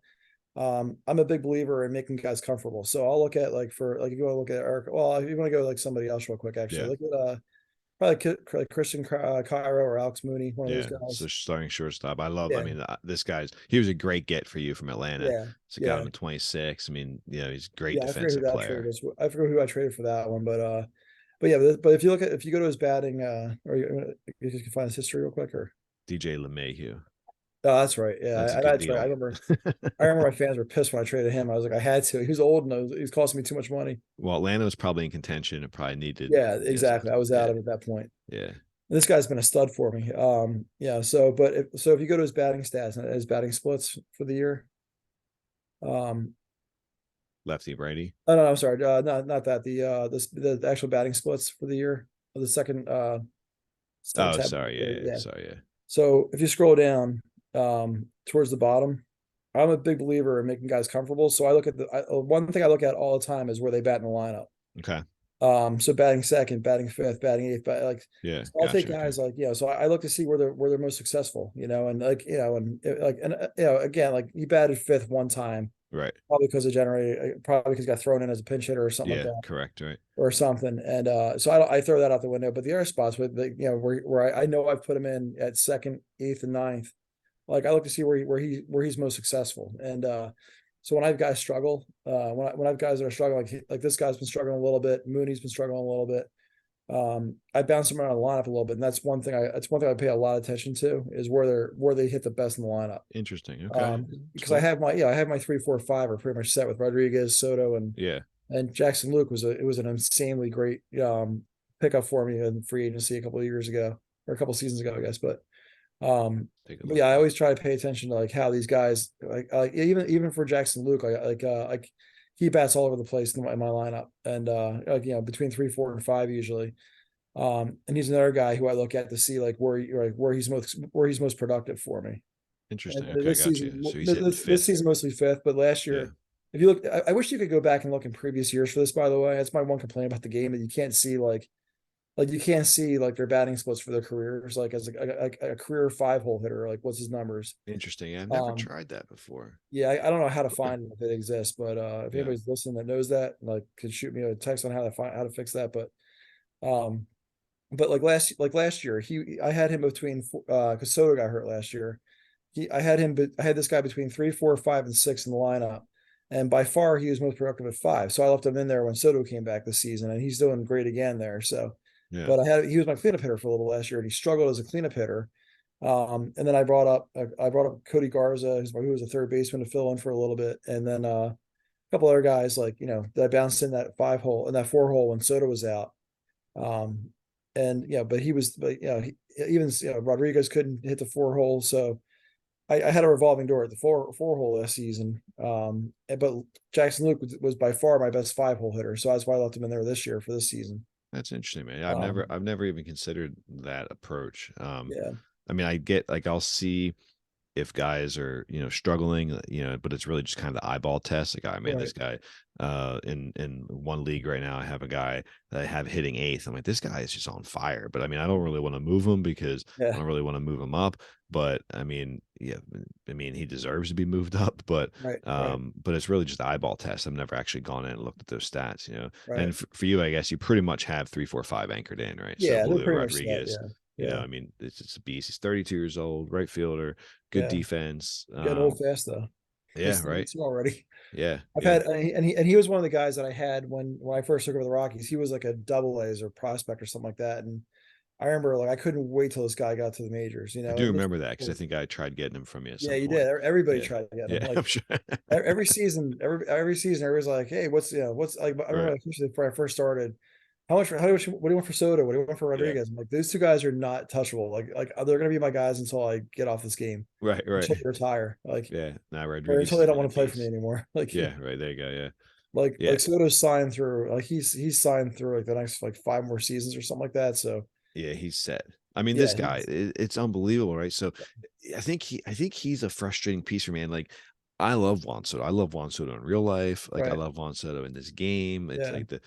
I'm a big believer in making guys comfortable. So I'll look at like for like if you want to look at Eric, well, if you want to go like somebody else real quick, actually, Yeah. look at probably like Christian Cairo or Alex Mooney, one of those Yeah. So guys. starting shortstop. I Yeah, mean, he was a great get for you from Atlanta. yeah, So got yeah, him at 26. I mean, he's a great yeah. I forget who defensive that trade player. was. I forget who I traded for that one, but yeah, but if you look at if you go to his batting, or you can find his history real quick, or DJ LeMahieu. oh, that's right. That's Yeah, a good that's right. deal. I remember my fans were pissed when I traded him. I was like, I had to. He was old and he was costing me too much money. Well, Atlanta was probably in contention and probably needed, Yeah, exactly. I was out yeah, of it at that point. yeah. And this guy's been a stud for me. Yeah. So if you go to his batting stats and his batting splits for the year, um, Lefty, righty. oh no, I'm sorry, not that the actual batting splits for the year of the second stat Oh, tab. sorry. Yeah, yeah. Yeah. Sorry, yeah. So if you scroll down towards the bottom, I'm a big believer in making guys comfortable. So I look at one thing I look at all the time is where they bat in the lineup. Okay. So batting second, batting fifth, batting eighth, but like Yeah, so I'll take gotcha. Okay. guys like so I look to see where they're most successful, and like again like he batted fifth one time, Right. probably because of generated, probably because he got thrown in as a pinch hitter or something like Yeah, that correct. Right. or something, and so I throw that out the window. But the other spots with the where I know I've put him in at second, eighth, and ninth, like I look to see where he's most successful, and so when I have guys struggle, when I have guys that are struggling, like this guy's been struggling a little bit, Mooney's been struggling a little bit. I bounce them around the lineup a little bit, and that's one thing I pay a lot of attention to is where they hit the best in the lineup. Interesting. Okay. It's Because cool. I have my 3, 4, 5 are pretty much set with Rodriguez, Soto, Yeah. and Jackson Luke was an insanely great pickup for me in free agency a couple of years ago or a couple of seasons ago, I guess. Um, Take a but look. yeah, I always try to pay attention to like how these guys like even for Jackson Luke, like he bats all over the place in my lineup, and like between 3, 4, and 5 usually. And he's another guy who I look at to see like where he's most productive for me. Interesting. And Okay, got you. So he's hitting this fifth. season mostly fifth, but last Yeah. year, if you look, I wish you could go back and look in previous years for this, by the way. That's my one complaint about the game, that you can't see like you can't see like their batting splits for their careers, like as a career 5-hole hitter, like what's his numbers. Interesting. I've never Um, tried that before. yeah, I don't know how to find it if it exists, but if Yeah. anybody's listening that knows that, like, could shoot me a text on how to fix that. Um, but like last year, I had him between because Soto got hurt last year. I had this guy between 3, 4, 5, and 6 in the lineup, and by far he was most productive at 5. So I left him in there when Soto came back this season, and he's doing great again there. So, Yeah. but he was my cleanup hitter for a little last year, and he struggled as a cleanup hitter. And then I brought up Cody Garza, who was a third baseman, to fill in for a little bit, and then a couple other guys, like, that I bounced in that 5-hole and that 4-hole when Soto was out. Um, and but even Rodriguez couldn't hit the 4-hole, so I had a revolving door at the 4-hole last season. But Jackson Luke was by far my best 5-hole hitter, so that's why I left him in there this year for this season. That's interesting, man. Um, I've never even considered that approach. yeah, I mean, I get like I'll see if guys are struggling, but it's really just kind of the eyeball test. Like, oh man, right, this guy in one league right now, I have a guy that I have hitting eighth. I'm like, this guy is just on fire. But I mean, I don't really want to move him because I yeah, don't really want to move him up. But I mean, yeah, I mean, he deserves to be moved up. right, But it's really just the eyeball test. I've never actually gone in and looked at those stats. right. And for you, I guess you pretty much have 3, 4, 5 anchored in, right? So Yeah, they're Julio pretty much set. Rodriguez, Yeah, yeah, I mean, it's a beast. He's 32 years old, right fielder, good yeah. defense. Getting old fast though. Yeah, He's right. 32 already. Yeah, I've yeah. had and he was one of the guys that I had when I first took over the Rockies. He was like a double A's or prospect or something like that. And I remember, like, I couldn't wait till this guy got to the majors. I do And this, remember that because I think I tried getting him from you at yeah, some you did. point. Everybody Yeah, tried to get him. yeah, Like I'm sure. every season, everybody's like, "Hey, what's like?" I remember, Right, especially before I first started. What do you want for Soto? What do you want for yeah, Rodriguez? I'm like, those two guys are not touchable. Like they're gonna be my guys until I get off this game, right, right. until they retire, like, Yeah, now or Rodriguez until is they don't been a want to play for me beast. anymore. Like, Yeah, right. There you go. Yeah, like yeah, Soto's signed through. Like he's signed through like the next like 5 more seasons or something like that. So yeah. He's set. I mean, this yeah, guy, it's unbelievable, right? So, I think he's a frustrating piece for me. And like, I love Juan Soto. I love Juan Soto in real life. Like, I right, love Juan Soto in this game. It's yeah, like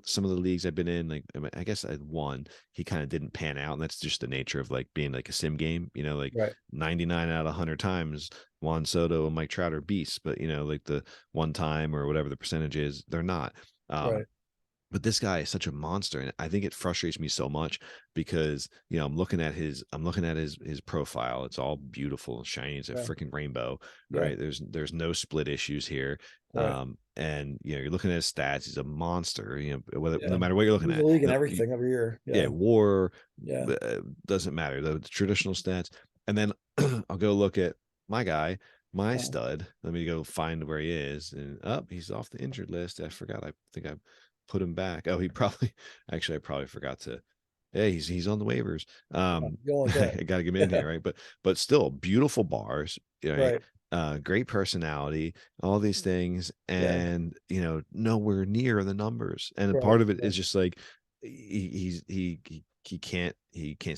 some of the leagues I've been in. Like, I guess I had one. He kind of didn't pan out, and that's just the nature of like being like a sim game. Like right, 99 out of 100 times, Juan Soto and Mike Trout are beasts, but like the one time or whatever the percentage is, they're not. right, But this guy is such a monster, and I think it frustrates me so much because I'm looking at his profile. It's all beautiful and shiny. It's a yeah, freaking rainbow, yeah, right? There's no split issues here. right, And you're looking at his stats. He's a monster. Whether yeah. no matter what you're looking Lead the at, league in everything every year. yeah, Yeah, WAR yeah, doesn't matter. The traditional stats, and then I'll go look at my guy, my uh, stud. Let me go find where he is, and up, he's off the injured list. I forgot. I think I put him back. Oh, he probably actually I probably forgot to. Hey, he's on the waivers. going like that. I got to get him in Yeah, here, right? But still, beautiful bars, right? right, Great personality, all these things, yeah, and nowhere near the numbers. And right, part of it right. is just like he can't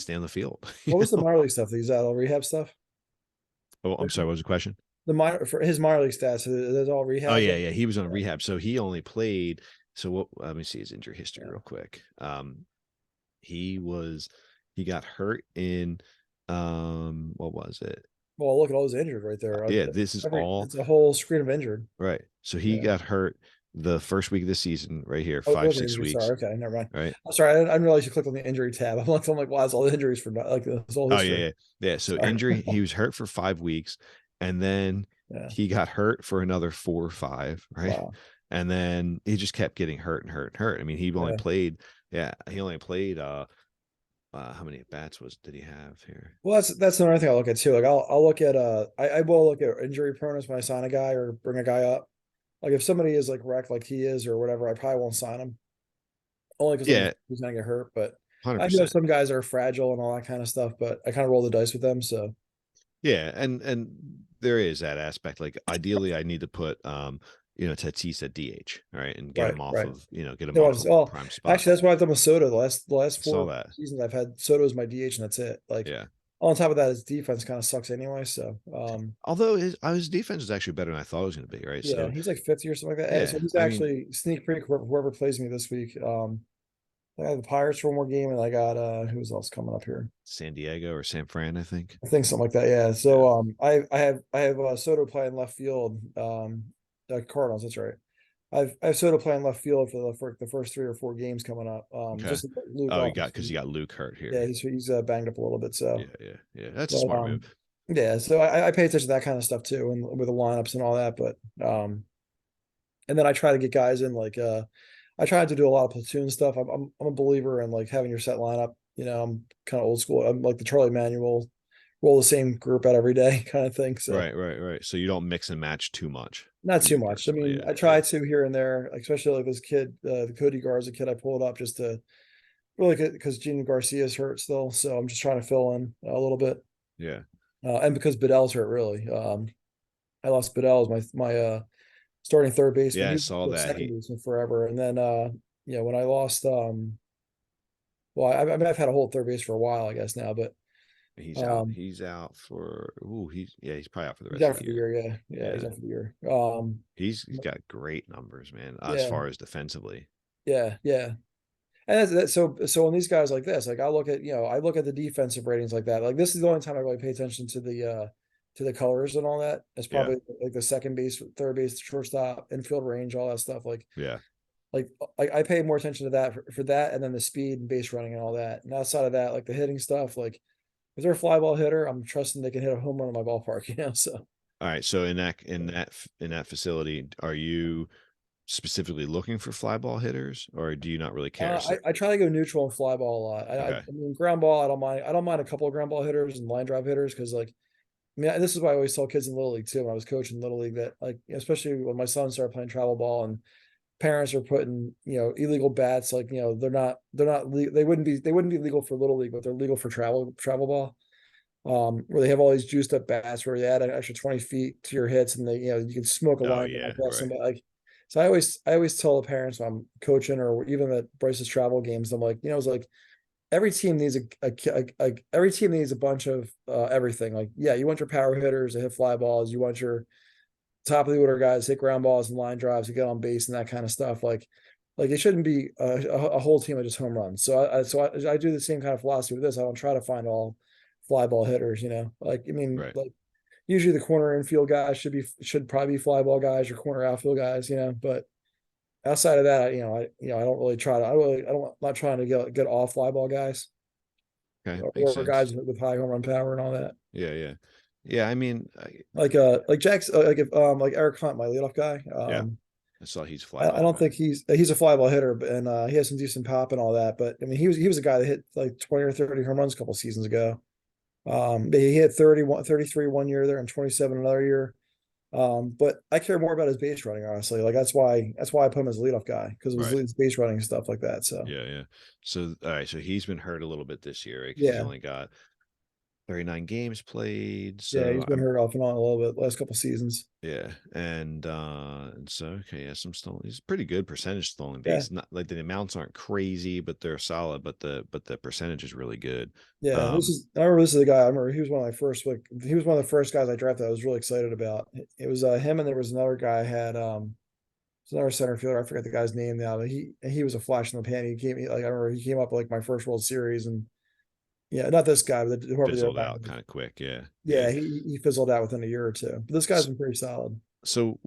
stay on the field. What was the minor league stuff? These all rehab stuff. Oh, I'm sorry. What was the question? The minor for his minor league stats. Is that all Oh rehab? yeah, yeah. He was on rehab, so he only played. So what? Let me see his injury history Yeah. real quick. He was he got hurt in what was it? Well, look at all those injured right there. Yeah, this is all It's a whole screen of injured. right. So he Yeah. got hurt the first week of the season, right here, Oh, five, look at six injury. Sorry. weeks, Okay, never mind. right? I'm sorry. I didn't realize you clicked on the injury tab. I'm like, wow, it's all the injuries for like this whole Oh yeah, history. yeah, yeah. So Sorry. injury, he was hurt for 5 weeks, and then Yeah. he got hurt for another 4 or 5, right? Wow. And then he just kept getting hurt and hurt and hurt. I mean, he only Yeah. played, yeah, he only played how many at bats did he have here? Well, that's another thing I look at too. Like I'll look at I will look at injury proneness when I sign a guy or bring a guy up. Like if somebody is like wrecked like he is or whatever, I probably won't sign him. Only because I'm Yeah, he's gonna get hurt. But I do have 100%. some guys that are fragile and all that kind of stuff, but I kind of roll the dice with them. So Yeah, and there is that aspect. Like ideally, I need to put Tatis at DH, all right, and get right, him off right. of get him No, off of well, prime spot. actually, that's what I've done with Soto. The last I saw four that. seasons I've had Soto as my DH, and that's it. Like Yeah. On top of that, his defense kind of sucks anyway. So, Although his defense is actually better than I thought it was going to be, right? yeah, So he's like 50 or something like that. So yeah, he's I mean actually sneak peek whoever plays me this week. I got the Pirates for one more game, and I got who's else coming up here? San Diego or San Fran, I think. I think something like that. Yeah. Yeah. So I have Soto playing left field. Cardinals. That's right. I have Soto playing left field for the first 3 or 4 games coming up. Okay. Just to get Luke Oh, off his because feet. you got Luke hurt Yeah, here. he's banged up a little bit. So, Yeah. That's a but smart move. yeah. So I pay attention to that kind of stuff too, and with the lineups and all that. But and then I try to get guys in like I try to do a lot of platoon stuff. I'm a believer in like having your set lineup. I'm kind of old school. I'm like the Charlie Manuel, roll the same group out every day kind of thing. So Right. So you don't mix and match too much not for you too much. I personally. mean, I try to here and there, like, especially like this kid, the Cody Garza kid I pulled up just to really because Gene Garcia's hurt still. So I'm just trying to fill in a little bit. Yeah. And because Bedell's hurt, really. I lost Bedell as my starting third baseman. Yeah, I He saw was that. second baseman forever. And then when I lost well, I mean I've had a whole third base for a while, I guess now, but He's out. um He's out for he's probably out for the he's rest of out the for the year. year, yeah. Yeah, he's Yeah. out for the year. He's got great numbers, man, as Yeah, far as defensively. yeah. And so on these guys like this, like I look at the defensive ratings like that. Like this is the only time I really pay attention to the colors and all that. It's Yeah. probably like the second base, third base, shortstop, infield range, all that stuff. Yeah. Like I pay more attention to that for that, and then the speed and base running and all that. And outside of that, like the hitting stuff, like if they're a fly ball hitter, I'm trusting they can hit a home run in my ballpark. So All right. So in that facility, are you specifically looking for fly ball hitters, or do you not really care? So I try to go neutral and fly ball a lot. okay. I mean ground ball, I don't mind. I don't mind a couple of ground ball hitters and line drive hitters because like I mean this is why I always tell kids in little league too when I was coaching little league that like especially when my son started playing travel ball and parents are putting illegal bats like they wouldn't be legal for little league but they're legal for travel ball where they have all these juiced up bats where you add an extra 20 feet to your hits and they you can smoke a Oh line yeah. across Right. somebody like so I always tell the parents when I'm coaching or even at Bryce's travel games I'm like it's like every team needs every team needs a bunch of everything like yeah you want your power hitters to hit fly balls you want your top of the order guys hit ground balls and line drives to get on base and that kind of stuff. Like it shouldn't be a whole team of just home runs. So I do the same kind of philosophy with this. I don't try to find all fly ball hitters. Like I mean, Right. like usually the corner infield guys should probably be fly ball guys or corner outfield guys. But outside of that, I don't really try to. I don't I'm not trying to get all fly ball guys Okay. Makes or sense. guys with high home run power and all that. Yeah. I mean, Like Jack's like if like Eric Hunt, my leadoff guy. yeah. I saw he's fly I ball don't guy. think he's a fly ball hitter, and he has some decent pop and all that. But I mean, he was a guy that hit like 20 or 30 home runs a couple seasons ago. But he hit 33 one year there and 27 another year. But I care more about his base running, honestly. Like that's why I put him as a leadoff guy because of Right. his base running and stuff like that. So Yeah. So all right. So he's been hurt a little bit this year, right? Because he's yeah, only got 39 games played. yeah, he's So been hurt off and on a little bit last couple seasons. yeah, and so okay, yeah, some stolen. He's pretty good percentage stolen Yeah, base. Not like the amounts aren't crazy, but they're solid. But the percentage is really good. yeah. Um, I remember this is the guy. I remember he was one of my first he was one of the first guys I drafted. I was really excited about. It was him and there was another guy I had it's another center fielder. I forget the guy's name now, but he was a flash in the pan. Like I remember he came up like my first World Series, and yeah, not this guy, but whoever the other fizzled guy out was. kind of quick. Yeah. Yeah, he fizzled out within a year or two. But this guy's been pretty solid. So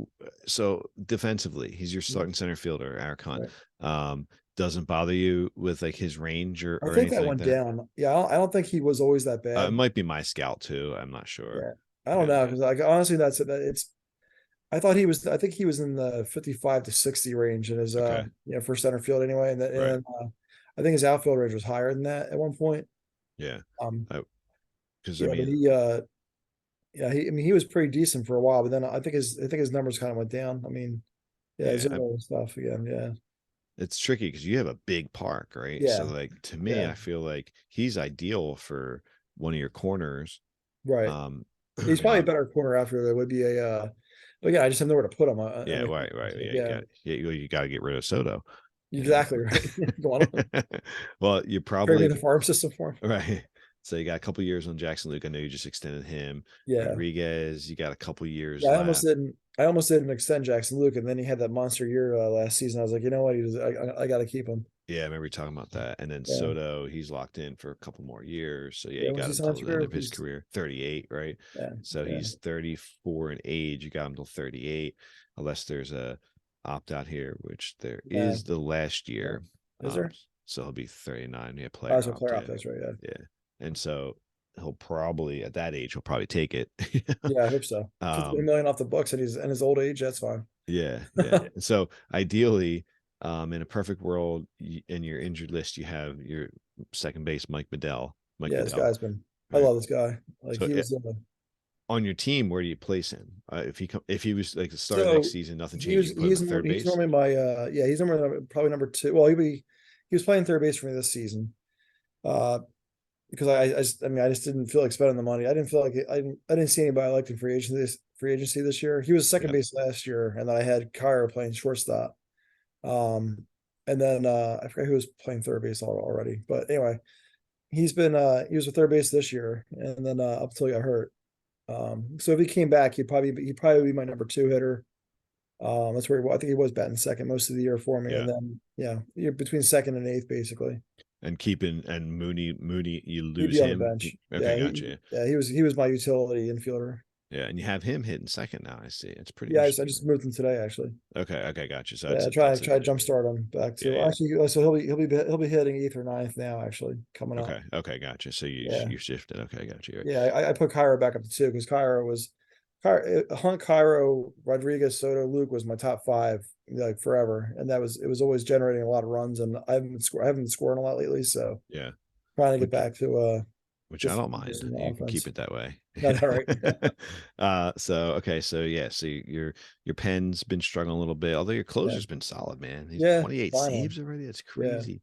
so defensively, he's your Yeah, starting center fielder, Eric Hunt. right. Um, doesn't bother you with like his range or I or think that anything like went that. down. Yeah, I don't think he was always that It bad. might be my scout too. I'm not sure. Yeah, I don't know Yeah. because like honestly, that it's. I thought he was. I think he was in the 55 to 60 range in his Okay. for center field anyway, Right. I think his outfield range was higher than that at one point. Yeah. Um, Because I yeah, but mean, I mean, he was pretty decent for a while, but then I think his numbers kind of went down. I mean, yeah, yeah. Zimmer and stuff again. Yeah, It's tricky because you have a big park, right? So yeah, like to me, yeah, I feel like he's ideal for one of your corners. right. Um, He's you probably a know, better corner after there would be but yeah, I just have nowhere to put him yeah, in the right. so, Yeah, yeah, you got to get rid of Soto. Yeah. exactly right. Go on, Well, you trade me probably the farm system for him. right. So you got a couple years on Jackson Luke. I know you just extended him. Yeah. Rodriguez, you got a couple years Yeah, left. I almost didn't extend Jackson Luke, and then he had that monster year last season. I was like, you know what, I got to keep him. Yeah, I remember you talking about that. And then Yeah, Soto, he's locked in for a couple more years. So yeah, yeah. you When's got he him sign till the end career? of his career, 38, right? Yeah, So yeah, he's 34 in age. You got him till 38, unless there's a opt out here, which there yeah, is the last yeah. year. Is there? So he'll be 39. Yeah, Oh, player so opt. player opt. Yeah, That's right. Yeah, yeah. And so he'll probably at that age he'll probably take it. yeah. I hope so. 50 um, million off the books, and he's in his old age. That's fine. yeah, yeah. And so ideally, in a perfect world, in your injured list, you have your second base, Mike Bedell. Mike Yeah, this Bedell, guy's been. I right? love this guy. Like So he was. on your team, where do you place him? If he was like the start of the next So season, nothing changed. You can put him at third he's base. normally my yeah, he's normally probably number two. Well, he was playing third base for me this season. Uh, because I mean I just didn't feel like spending the money. I didn't feel like I didn't see anybody I liked in free agency this year. He was second Yeah, base last year, and then I had Kyra playing shortstop. Um, and then I forgot who was playing third base already. But anyway, he was a third base this year, and then up until he got hurt. So if he came back, he'd probably be my number two hitter. That's where I think he was batting second most of the year for me, yeah. and then yeah, you're between second and eighth basically. And keeping and Mooney, you He'd lose be on the him. bench. Okay, gotcha. Yeah, he was my utility infielder. Yeah, and you have him hitting second now. I see. It's pretty Yeah, I interesting. just moved him today actually. Okay, okay, gotcha. So Yeah, that's try to a jumpstart him back yeah, to yeah. actually. So he'll be hitting eighth or ninth now actually coming up. Okay, okay, gotcha. So Yeah, you shifted. Okay, gotcha. Right. yeah. I put Cairo back up to two because Hunt, Cairo, Rodriguez, Soto, Luke was my top five like forever, and it was always generating a lot of runs, and I haven't been scoring a lot lately, so Yeah. trying to get Which back to which I just don't mind. some You can keep offense. it that way. Not that right. So okay, so yeah, so your pen's been struggling a little bit, although your Yeah, closer's been solid, man. He's yeah. 28 Finally, saves already. That's yeah. crazy.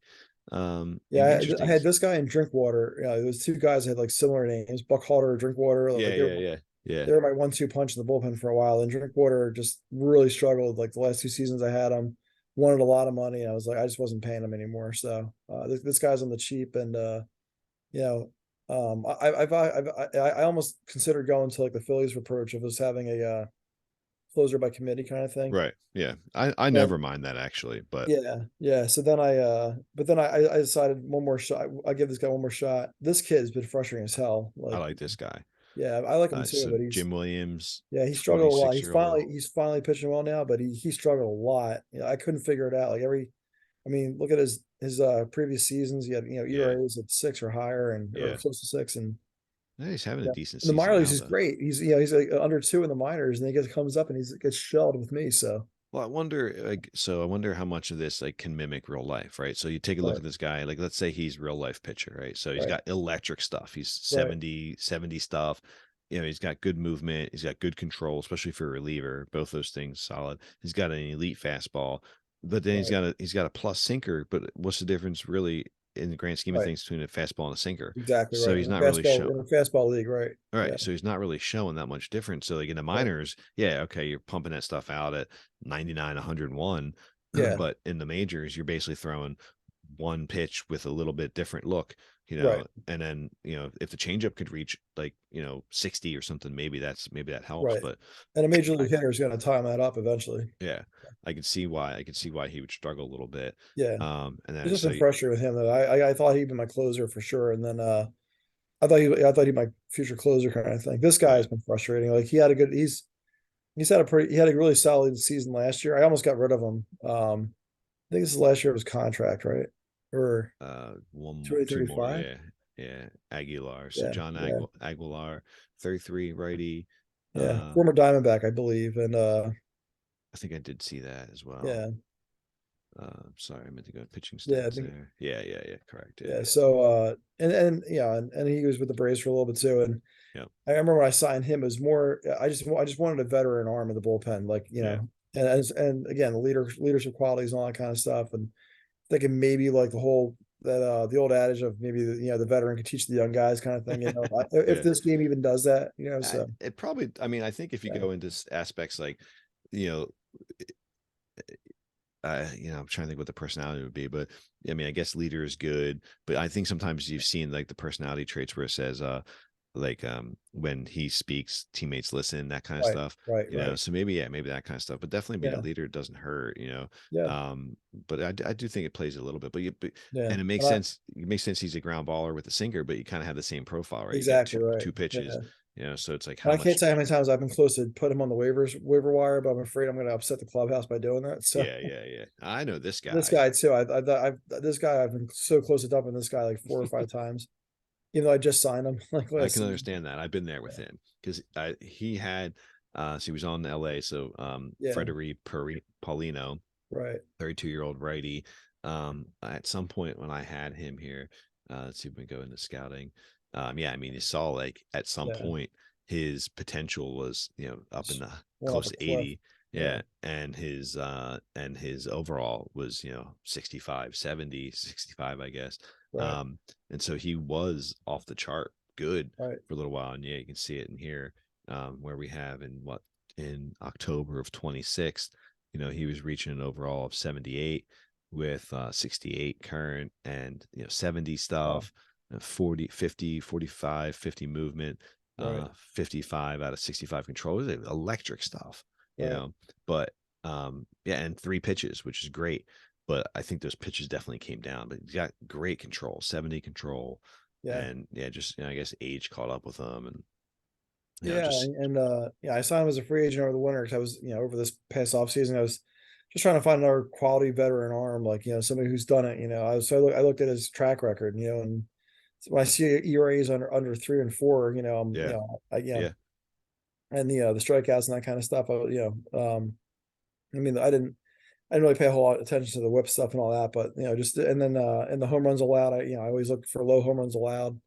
And Yeah, I interesting. had this guy in Drinkwater. Yeah, there was two guys that had like similar names, Buckhalter, Drinkwater. Yeah, Like yeah, yeah, yeah, they were my 1-2 punch in the bullpen for a while. And Drinkwater just really struggled. Like the last two seasons I had him, wanted a lot of money. And I was like, I just wasn't paying him anymore. So this guy's on the cheap, and you know, I almost considered going to like the Phillies approach of us having a closer by committee kind of thing. right. Yeah. I But never mind that actually, but yeah, yeah. So then but then I decided one more shot. I give this guy one more shot. This kid's been frustrating as hell. I Like, like this guy. yeah, I like him too, So but Jim Williams, yeah, he struggled a lot. 26-year-old. He's finally pitching well now, but he struggled a lot. I couldn't figure it out. I mean, look at his previous seasons. He had Yeah. ERAs at six or higher, and or Yeah. close to six, and Yeah, he's having a yeah. decent In the season minor leagues, now he's though. great. He's like under two in the minors, and then comes up and he gets shelled with me. So Well, I wonder, like, so I wonder how much of this like can mimic real life, right? So you take a look right, at this guy, like, let's say he's real life pitcher, right? So he's right, got electric stuff. He's right, 70 stuff. He's got good movement. He's got good control, especially for a reliever. Both those things solid. He's got an elite fastball, but then right, he's got a plus sinker. But what's the difference really in the grand scheme of right. things between a fastball and a sinker? Exactly So right. he's not really In a fastball league, right? all Yeah, right, so he's not really showing that much difference. So like in the right. minors, yeah, okay, you're pumping that stuff out at 99, 101, Yeah, but in the majors, you're basically throwing one pitch with a little bit different look, right, and then, if the changeup could reach like, 60 or something, maybe that helps, right. but And a major I, league hitter is going to time that up eventually. yeah, I could see why he would struggle a little bit. Yeah, And it's then just so been frustrating with him though. I thought he'd be my closer for sure, and then I thought he'd my future closer kind of thing. This guy yeah, has been frustrating. Like he had a really solid season last year. I almost got rid of him. I think this is last year of his contract, right? Or two more, 2035. yeah, yeah, Aguilar. So Yeah, John yeah, Aguilar, 33 righty. yeah. uh Former Diamondback, I believe, and I think I did see that as well. yeah, Sorry, I meant to go to pitching yeah. I stats think there. Yeah, yeah, yeah, correct. Yeah, yeah. yeah, So and yeah, and he was with the Braves for a little bit too. And yeah, I remember when I signed him, it was more. I just wanted a veteran arm in the bullpen, like yeah. and again, the leadership qualities and all that kind of stuff. And thinking maybe like the old adage of maybe the veteran could teach the young guys kind of thing. If Yeah. this game even does that, so It probably, I mean, I think if you yeah, go into aspects like, you know, I'm trying to think what the personality would be, but I mean, I guess leader is good, but I think sometimes you've seen like the personality traits where it says, like when he speaks, teammates listen, that kind of Right, stuff, right, right. So maybe, yeah, maybe that kind of stuff, but definitely being a Yeah, leader doesn't hurt. yeah, But I do think it plays a little bit, yeah. and it makes sense. It makes sense. He's a ground baller with a sinker, but you kind of have the same profile, right? You got Exactly right. two pitches, Yeah. so it's like And how I can't much. tell you how many times I've been close to put him on the waiver wire, but I'm afraid I'm going to upset the clubhouse by doing that. So Yeah. I know this this guy. guy too, this guy I've been so close to dumping this guy like 4 or 5 times, even though I just signed him like I last can season. understand that. I've been there with Yeah, him because he had so he was on LA. So yeah, Paulino, right. 32-year-old righty. At some point when I had him here, let's see if we go into scouting. Yeah, I mean, you saw like at some Yeah, point his potential was up in just the went off close a to cliff. 80. Yeah, Yeah, and his overall was 65, 70, 65, I guess. right, Um, and so he was off the chart good right. for a little while. And yeah, you can see it in here, where we have in October of 26, he was reaching an overall of 78 with 68 current and 70 Wow, stuff, 40, 50, 45, 50 movement, right, 55 out of 65 control. It was electric stuff, you right. know. But yeah, and 3 pitches, which is great. But I think those pitches definitely came down. But he's got great control, 70 control, Yeah, and yeah, just I guess age caught up with him, and yeah, just yeah, I signed him as a free agent over the winter because I was, over this past off season, I was just trying to find another quality veteran arm, like somebody who's done it. I looked at his track record, and when I see ERAs under 3 and 4, yeah, yeah, and the strikeouts and that kind of stuff. I mean, I didn't really pay a whole lot of attention to the whip stuff and all that, but just and then and the home runs allowed, I always look for low home runs allowed.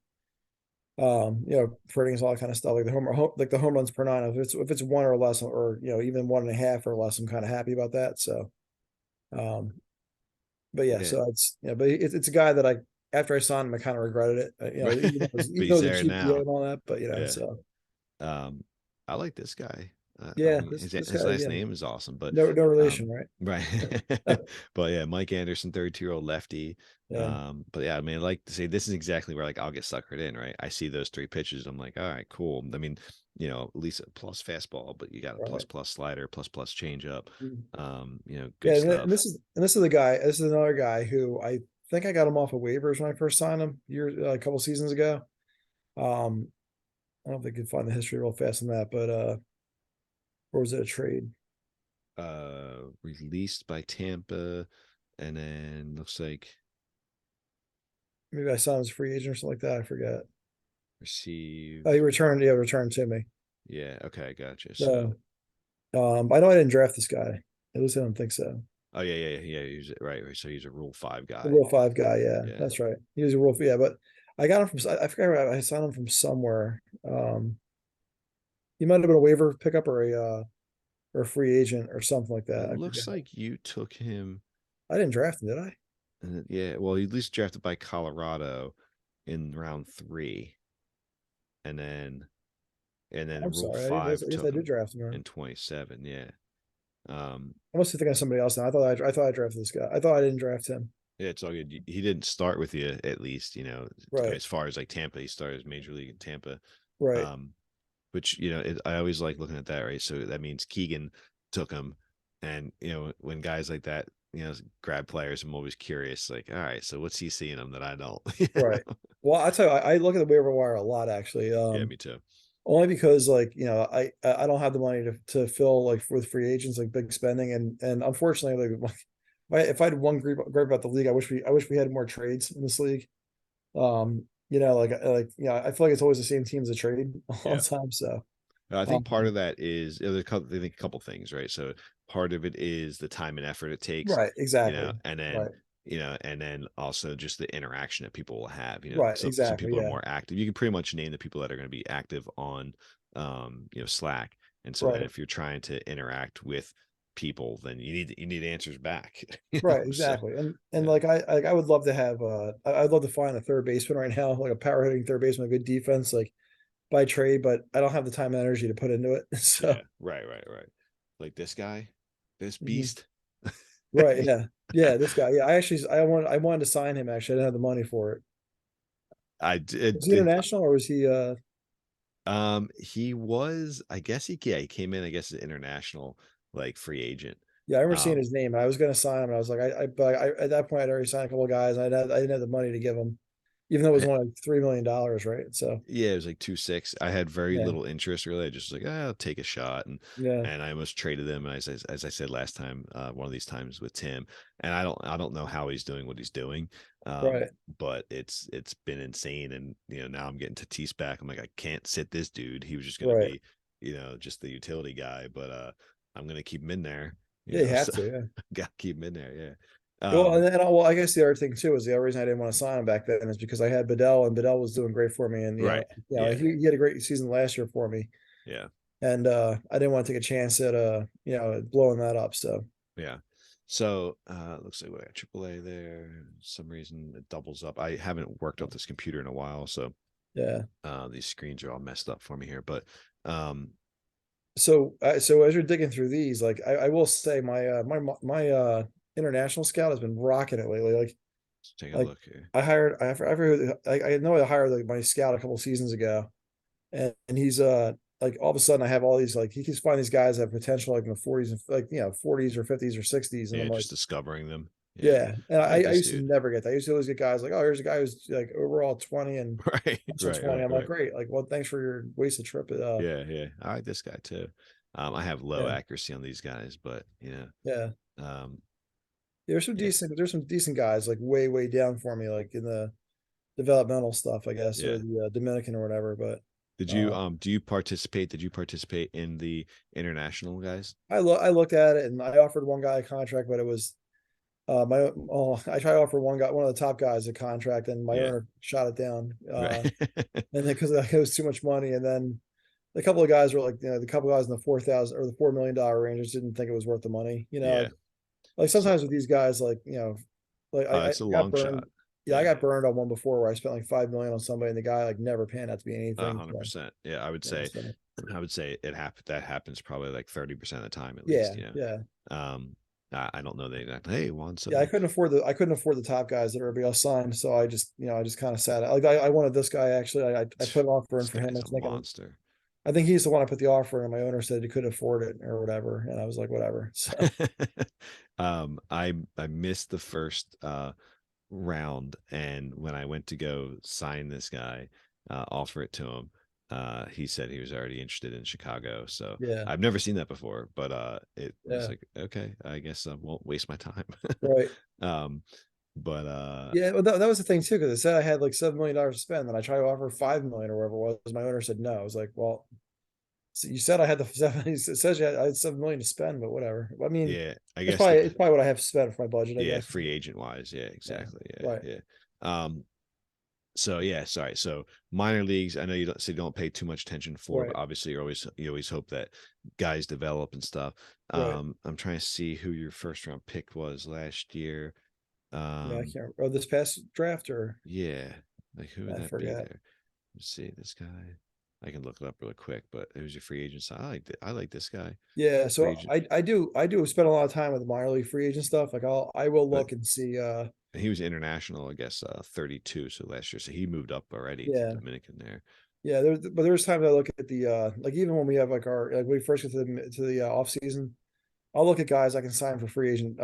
For innings, all that kind of stuff, like the home runs per nine. If it's one or less, or even 1.5 or less, I'm kind of happy about that. So, um, but yeah, yeah. so but it's a guy that after I signed him, I kind of regretted it. Right. But Even though he's it's a there cheap deal now. and all that, but Yeah. so Um, I like this guy. I yeah, mean, this his guy, last yeah, name is awesome, but no um, relation, right? right. But yeah, Mike Anderson, 32-year-old lefty. Yeah, But yeah, I mean, I like to say this is exactly where like I'll get suckered in, right? I see those 3 pitches, I'm like, all right, cool. I mean, at least a plus fastball, but you got a plus right. plus slider, plus change up. Mm. Yeah, Good stuff. and this is the guy. This is another guy who I think I got him off of waivers when I first signed him a couple seasons ago. Um, I don't think I could find the history real fast on that, but or was it a trade? Released by Tampa, and then looks like Maybe I signed him as a free agent or something like that. I forget. Oh, he received. returned. Yeah, returned to me. Yeah, okay, gotcha. So, So, I know I didn't draft this guy. At least I don't think so. oh yeah. He's right. So he's a Rule 5 The guy. Rule 5 guy. Yeah, Yeah. that's right. He was a Rule. Yeah, but I got him from. I forgot. I signed him from somewhere. He might have been a waiver pickup or a free agent or something like It that. I forget. looks like you took him, I didn't draft him, did I? yeah. Well, he at least drafted by Colorado in round 3, and then I'm Rule sorry. 5 I guess took I did him draft him. in 27. Yeah. Um, I must be thinking of somebody else now. I thought I drafted this guy. I thought I didn't draft him. yeah, it's all good. He didn't start with you at least, Right. as far as like Tampa. He started as Major League in Tampa. Right. Um, which I always like looking at that, right? So that means Keegan took him, and when guys like that grab players, I'm always curious, like, all right, so what's he seeing them that I don't? Right. Well, I tell you, I look at the waiver wire a lot actually. Yeah, me too. Only because like I don't have the money to fill like with free agents like big spending and unfortunately if I had one gripe about the league, I wish we had more trades in this league. I feel like it's always the same teams that trade all Yeah. the time. So I think part um, of that is I think a couple things, right? So part of it is the time and effort it takes, right, exactly. and then Right, also just the interaction that people will have. right, Some exactly. people are Yeah, more active. You can pretty much name the people that are going to be active on Slack. And so then right, if you're trying to interact with people, then you need answers back. right, So exactly. And yeah, I would love to have I'd love to find a third baseman right now, like a power hitting third baseman, a good defense, like by trade, but I don't have the time and energy to put into it. So yeah, right. Like this guy, this mhm. beast. Right. Yeah. Yeah. This guy. Yeah. I wanted to sign him. Actually, I didn't have the money for it. I Was did. he international or was he? He was, I guess yeah, he came in, I guess, as an international like free agent. Yeah, I remember seeing Um, his name. And I was going to sign him. And I was like, but I at that point I'd already signed a couple of guys. I didn't have the money to give him, even though it was only like $3 million, right? So Yeah, it was like 2-6. I had very yeah, little interest really. I just was like, I'll take a shot, yeah, and I almost traded him. And as I said last time, one of these times with Tim, and I don't know how he's doing what he's doing, right, but it's been insane. And now I'm getting Tatis back. I'm like, I can't sit this dude. He was just gonna right. be, just the utility guy, but I'm gonna keep him in there. Yeah, you have So to. Yeah. gotta keep him in there. Yeah. Well, and Um, then well, I guess the other thing too is the other reason I didn't want to sign him back then is because I had Bedell, and Bedell was doing great for me, and right. Yeah. he had a great season last year for me, Yeah. and I didn't want to take a chance at blowing that up. So Yeah. So looks like we got AAA there. Some reason it doubles up. I haven't worked off this computer in a while, so yeah. these screens are all messed up for me here. But um, So as you're digging through these, like I will say my international scout has been rocking it lately. let's take a Like look here. I know I hired like my scout a couple seasons ago, and he's like all of a sudden I have all these like he keeps finding these guys that have potential like in the 40s and like 40s or 50s or 60s, and Yeah, I'm like, just discovering them. Yeah, yeah. And I like I this used to dude. never get that. I used to always get guys like, oh, here's a guy who's like overall 20 and Right, potential right, 20. right, I'm like, right. great. Like, well, thanks for your wasted trip. Yeah, yeah. I like this guy too. I have low Yeah, accuracy on these guys, but yeah. um, yeah, There's some decent guys like way down for me, like in the developmental stuff, I guess, or yeah. the Dominican or whatever. But uh Do you participate? Did you participate in the international guys? I looked at it and I offered one guy a contract, but it was I tried to offer one of the top guys a contract, and my Yeah, owner shot it down. right. And then because it was too much money, and then a couple of guys were like, the couple of guys in the 4,000 or the $4 million range just didn't think it was worth the money. Yeah. Like So, sometimes with these guys, like like I it's a got long burned. shot. Yeah, I Yeah. got burned on one before where I spent like 5 million on somebody, and the guy like never panned out to be anything. So, 100%. Yeah, so I would say that happens probably like 30% of the time at yeah, least. yeah. I don't know the exact, hey, Juan, Yeah, so I couldn't afford the top guys that everybody else signed, so I just kind of sat out. Like I wanted this guy actually. I put an offer in this for him. guy's a It's making. monster. I think he's the one I put the offer in, and my owner said he couldn't afford it or whatever, and I was like, whatever. So I missed the first round, and when I went to go sign this guy, offer it to him, he said he was already interested in Chicago. So yeah, I've never seen that before, but it was yeah, like, okay, I guess I won't waste my time. right. um, but Yeah, well, that was the thing too, because it said I had like $7 million to spend, and I tried to offer 5 million or whatever it was. My owner said no. I was like, well, so you said I had the seven. It says I had 7 million to spend, but whatever. I mean, yeah, I guess the it's probably what I have to spend for my budget, I yeah, guess. free agent wise, yeah, Yeah, exactly, yeah, right, yeah. So yeah, sorry. So minor leagues, I know you don't pay too much attention for, but right, obviously you always hope that guys develop and stuff. right. I'm trying to see who your first round pick was last year. Yeah, I Um, can't. Oh, this past draft, or yeah, like who would I that be forget. there? Let's see this guy. I can look it up really quick, but it was your free agent. So I like this guy. Yeah, Free so agent, I do spend a lot of time with minor league free agent stuff. Like I will but look and see. he was international, I guess, 32. So last year, so he moved up already to Yeah, Dominican there. yeah. There's times I look at the like even when we have like our like when we first get to the off season, I'll look at guys I can sign for free agent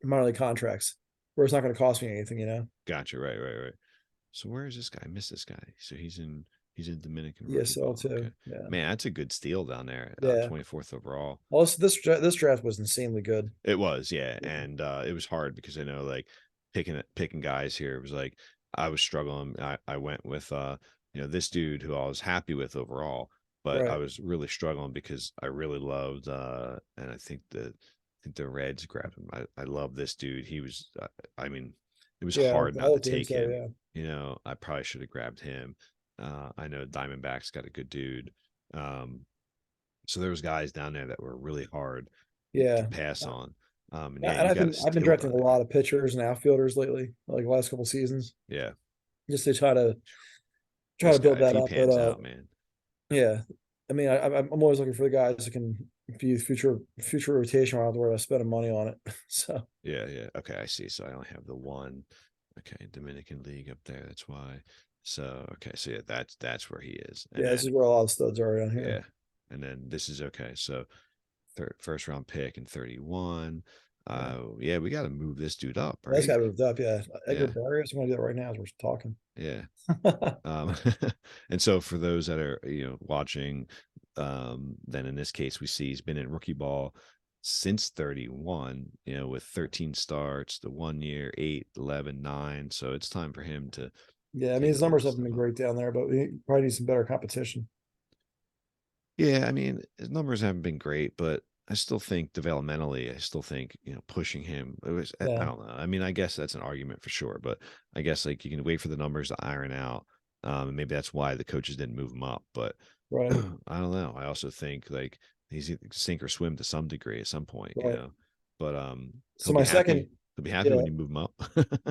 minor league contracts where it's not going to cost me anything. Gotcha. Right, right, right. So where is this guy? I miss this guy. So he's in Dominican rookie ESL ball. Okay, too. Yeah, man, that's a good steal down there. yeah. 24th overall. Well, this draft was insanely good. It was, yeah, and it was hard because I know like picking guys here. It was like I was struggling. I went with this dude who I was happy with overall, but I Right. was really struggling because I really loved and I think the Reds grabbed him. I love this dude. He was I mean it was Yeah, hard I not to looked at him. take So him. yeah, I probably should have grabbed him. I know Diamondbacks got a good dude. Um, so there was guys down there that were really hard to yeah. pass on. And yeah, And you got a I've been steal drafting down a there. lot of pitchers and outfielders lately, like the last couple seasons, Yeah, just to try this to guy, build if that he up. But pans out, man. yeah, I mean, I'm always looking for the guys who can future rotation. I don't have to worry about spending money on it. So Yeah, yeah. Okay, I see. So I only have the one. Okay, Dominican League up there. That's why. So okay, so yeah, that's where he is. And yeah, this is then where a lot of studs are on yeah, here. and then this is okay. So first round pick in 31. Yeah, Yeah, we got to move this dude up, that's right? got moved up. Yeah, Edgar Yeah, Barrios. I'm gonna do that right now as we're talking. yeah. Um, and so for those that are watching, then in this case we see he's been in rookie ball since 31, with 13 starts, the 1 year, 8, 11, 9. So it's time for him to Yeah, I mean take his a little numbers haven't step been up. great down there, but we probably need some better competition. Yeah, I mean, his numbers haven't been great, but I still think developmentally, I still think, pushing him, it was, I Yeah, don't know. I mean, I guess that's an argument for sure, but I guess like you can wait for the numbers to iron out. And maybe that's why the coaches didn't move him up. But right, I don't know. I also think like he's either sink or swim to some degree at some point. right. But So my second, he'll be happy yeah, when you move him up.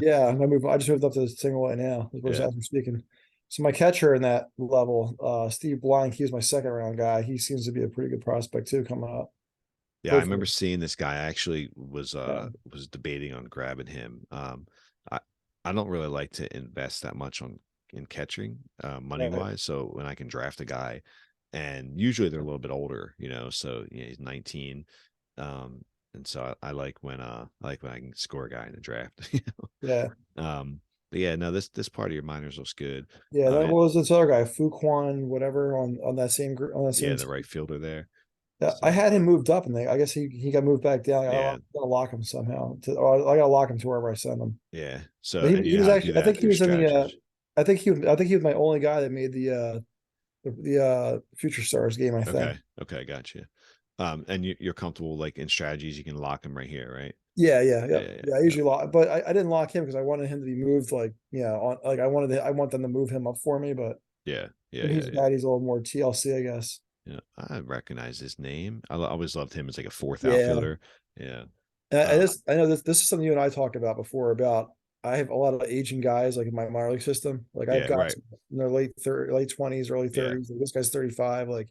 yeah, I just moved up to the single right now as Yeah. we're speaking. So my catcher in that level, Steve Blank, he's my second round guy. He seems to be a pretty good prospect too coming up. Yeah, I remember Hopefully, seeing this guy. I actually yeah, was debating on grabbing him. I I don't really like to invest that much on in catching, money right, wise. So when I can draft a guy, and usually they're a little bit older, so he's 19. Um, and so I like when I can score a guy in the draft. yeah, But yeah, no, this part of your minors looks good. yeah. That And was this other guy, Fuquan, whatever, on that same group on that yeah, same the team. right fielder there. Yeah, I So had him moved up, and I guess he got moved back down. yeah, Gotta lock him somehow. I gotta lock him to wherever I send him. yeah. So But and you he know was how to do actually, I that think through he your was in the, strategies. I think he was my only guy that made the Future Stars game. I think. Okay. Okay. Gotcha. And you're comfortable like in strategies, you can lock them right here, right? Yeah, yeah, Yeah. yeah, Yeah. yeah. I Yeah. usually lock, but I didn't lock him because I wanted him to be moved. Like, yeah, I want them to move him up for me. But Yeah. Yeah. when Yeah. he's Yeah. bad, he's a little more TLC, I guess. Yeah. I recognize his name. Always loved him as like a fourth Yeah, outfielder. Yeah. and Um, this I know this is something you and I talked about before. About I have a lot of aging guys like in my minor league system. Like I've yeah. got Right. some in their late 20s, early Yeah. 30s. Like this guy's 35. Like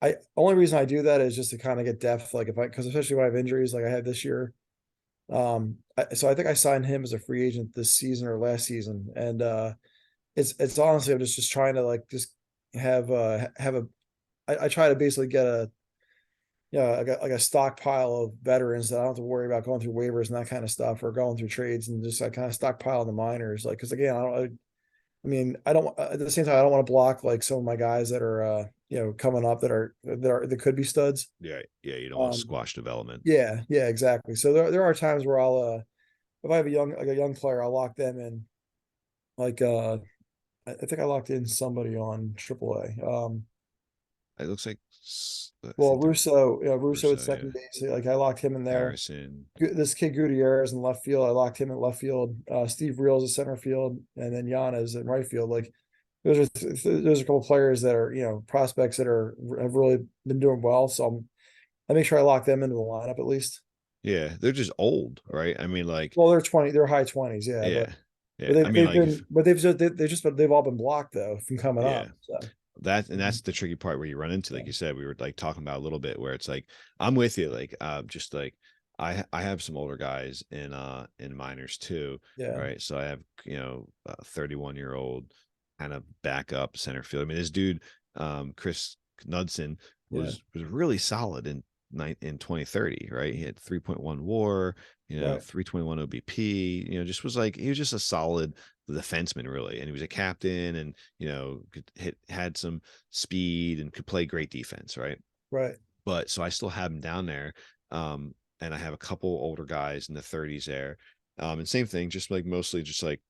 I only reason I do that is just to kind of get depth. Like if I because especially when I have injuries like I had this year. So I think I signed him as a free agent this season or last season, and it's honestly I'm just trying to like just have a I try to basically get a I got like a stockpile of veterans that I don't have to worry about going through waivers and that kind of stuff or going through trades and just like kind of stockpile in the minors like because again I mean I don't at the same time I don't want to block like some of my guys that are coming up that could be studs. Yeah. Yeah. You don't want to um squash development. yeah, exactly. So there are times where I'll if I have a young player, I'll lock them in. Like I think I locked in somebody on AAA. It looks like I Well, think they're Russo at Russo. second Yeah. base. Like I locked him in there. Harrison. This kid Gutierrez in left field. I locked him in left field. Steve Reels at center field, and then Giannis in right field. Like those are a couple players that are prospects that have really been doing well. So I make sure I lock them into the lineup at least. Yeah. They're just old, right? I mean, like, Well, they're high 20s, yeah, yeah. but Yeah. I mean, like if they've all been blocked though from coming yeah. up. So That's the tricky part where you run into, like you said, we were like talking about a little bit where it's like I'm with you, like just like I have some older guys in minors too, yeah, right? So I have 31-year-old kind of backup center field. I mean, this dude Chris Knudsen yeah, was really solid in 2030, right? He had 3.1 WAR, right, 321 OBP, just was like he was just a solid defenseman really, and he was a captain, and had some speed and could play great defense, right? right, But so I still have him down there, and I have a couple older guys in the 30s there, and same thing, just like mostly just like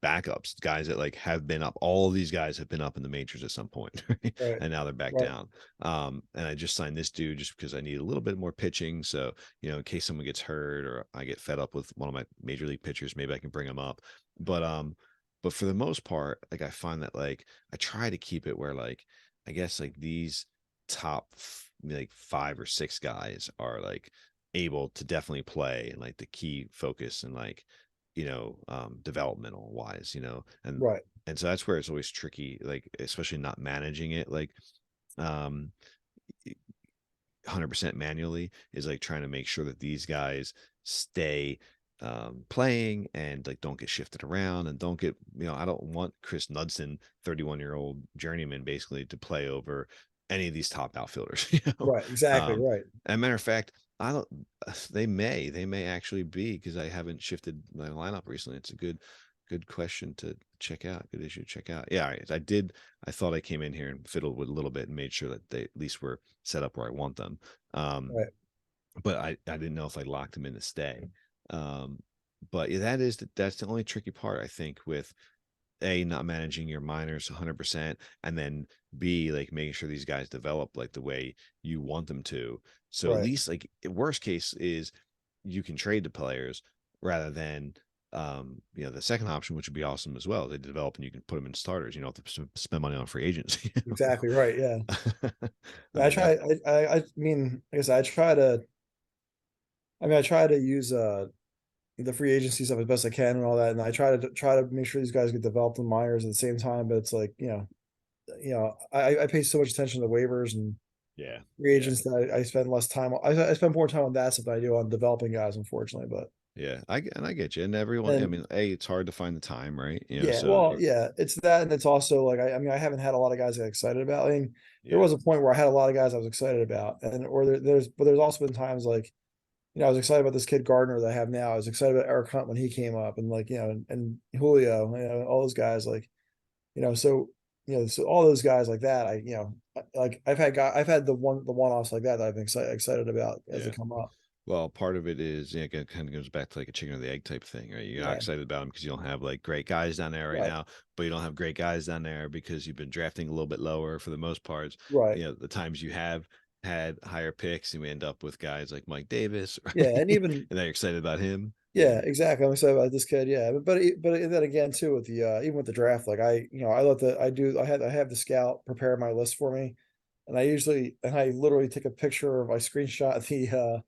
backups, guys that like have been up. All of these guys have been up in the majors at some point, right? right, And now they're back right, down. And I just signed this dude just because I need a little bit more pitching. So, in case someone gets hurt or I get fed up with one of my major league pitchers, maybe I can bring him up. But for the most part, like I find that like I try to keep it where like I guess like these top like 5 or 6 guys are like able to definitely play and like the key focus and like developmental wise, right, and so that's where it's always tricky, like especially not managing it, like um 100% manually, is like trying to make sure that these guys stay playing and like don't get shifted around and don't get, I don't want Chris Knudsen, 31-year-old journeyman, basically to play over any of these top outfielders. Right, exactly, right. And matter of fact, I don't, they may actually be, because I haven't shifted my lineup recently. It's a good question to check out. Good issue to check out. Yeah, I thought I came in here and fiddled with a little bit and made sure that they at least were set up where I want them. Right, But I didn't know if I locked them in to stay. Um, but yeah, that's the only tricky part, I think, with A, not managing your minors 100%, and then B, like making sure these guys develop like the way you want them to. So at right. least, like, worst case is you can trade the players rather than the second option, which would be awesome as well. They develop and you can put them in starters. You don't have to spend money on free agents. Exactly right, yeah. I I mean try that. I mean, I guess I try to use the free agency stuff as best I can and all that, and I try to make sure these guys get developed in minors at the same time. But it's like, I pay so much attention to waivers and Yeah, free yeah. agents that I spend less time. I spend more time on that stuff than I do on developing guys, unfortunately. But Yeah, I get you. And everyone, I and mean, it's hard to find the time, right? yeah, So well, yeah, it's that, and it's also like I mean, I haven't had a lot of guys I get excited about. I mean, there yeah, was a point where I had a lot of guys I was excited about, and or there's also been times like, I was excited about this kid Gardner that I have now. I was excited about Eric Hunt when he came up, and like, and Julio, all those guys, like, so so all those guys like that, like I've had the one offs like that I've been excited about as they yeah. come up. Well, part of it is, it kind of goes back to like a chicken or the egg type thing, right? You're not Yeah, excited about them because you don't have like great guys down there right right, now, but you don't have great guys down there because you've been drafting a little bit lower for the most parts. right. The times you have had higher picks, and we end up with guys like Mike Davis, Yeah, right? and even And now you're excited about him. yeah, exactly. I'm excited about this kid. Yeah, but then again too with the even with the draft, like I let the I have the scout prepare my list for me, and I literally take a picture of I screenshot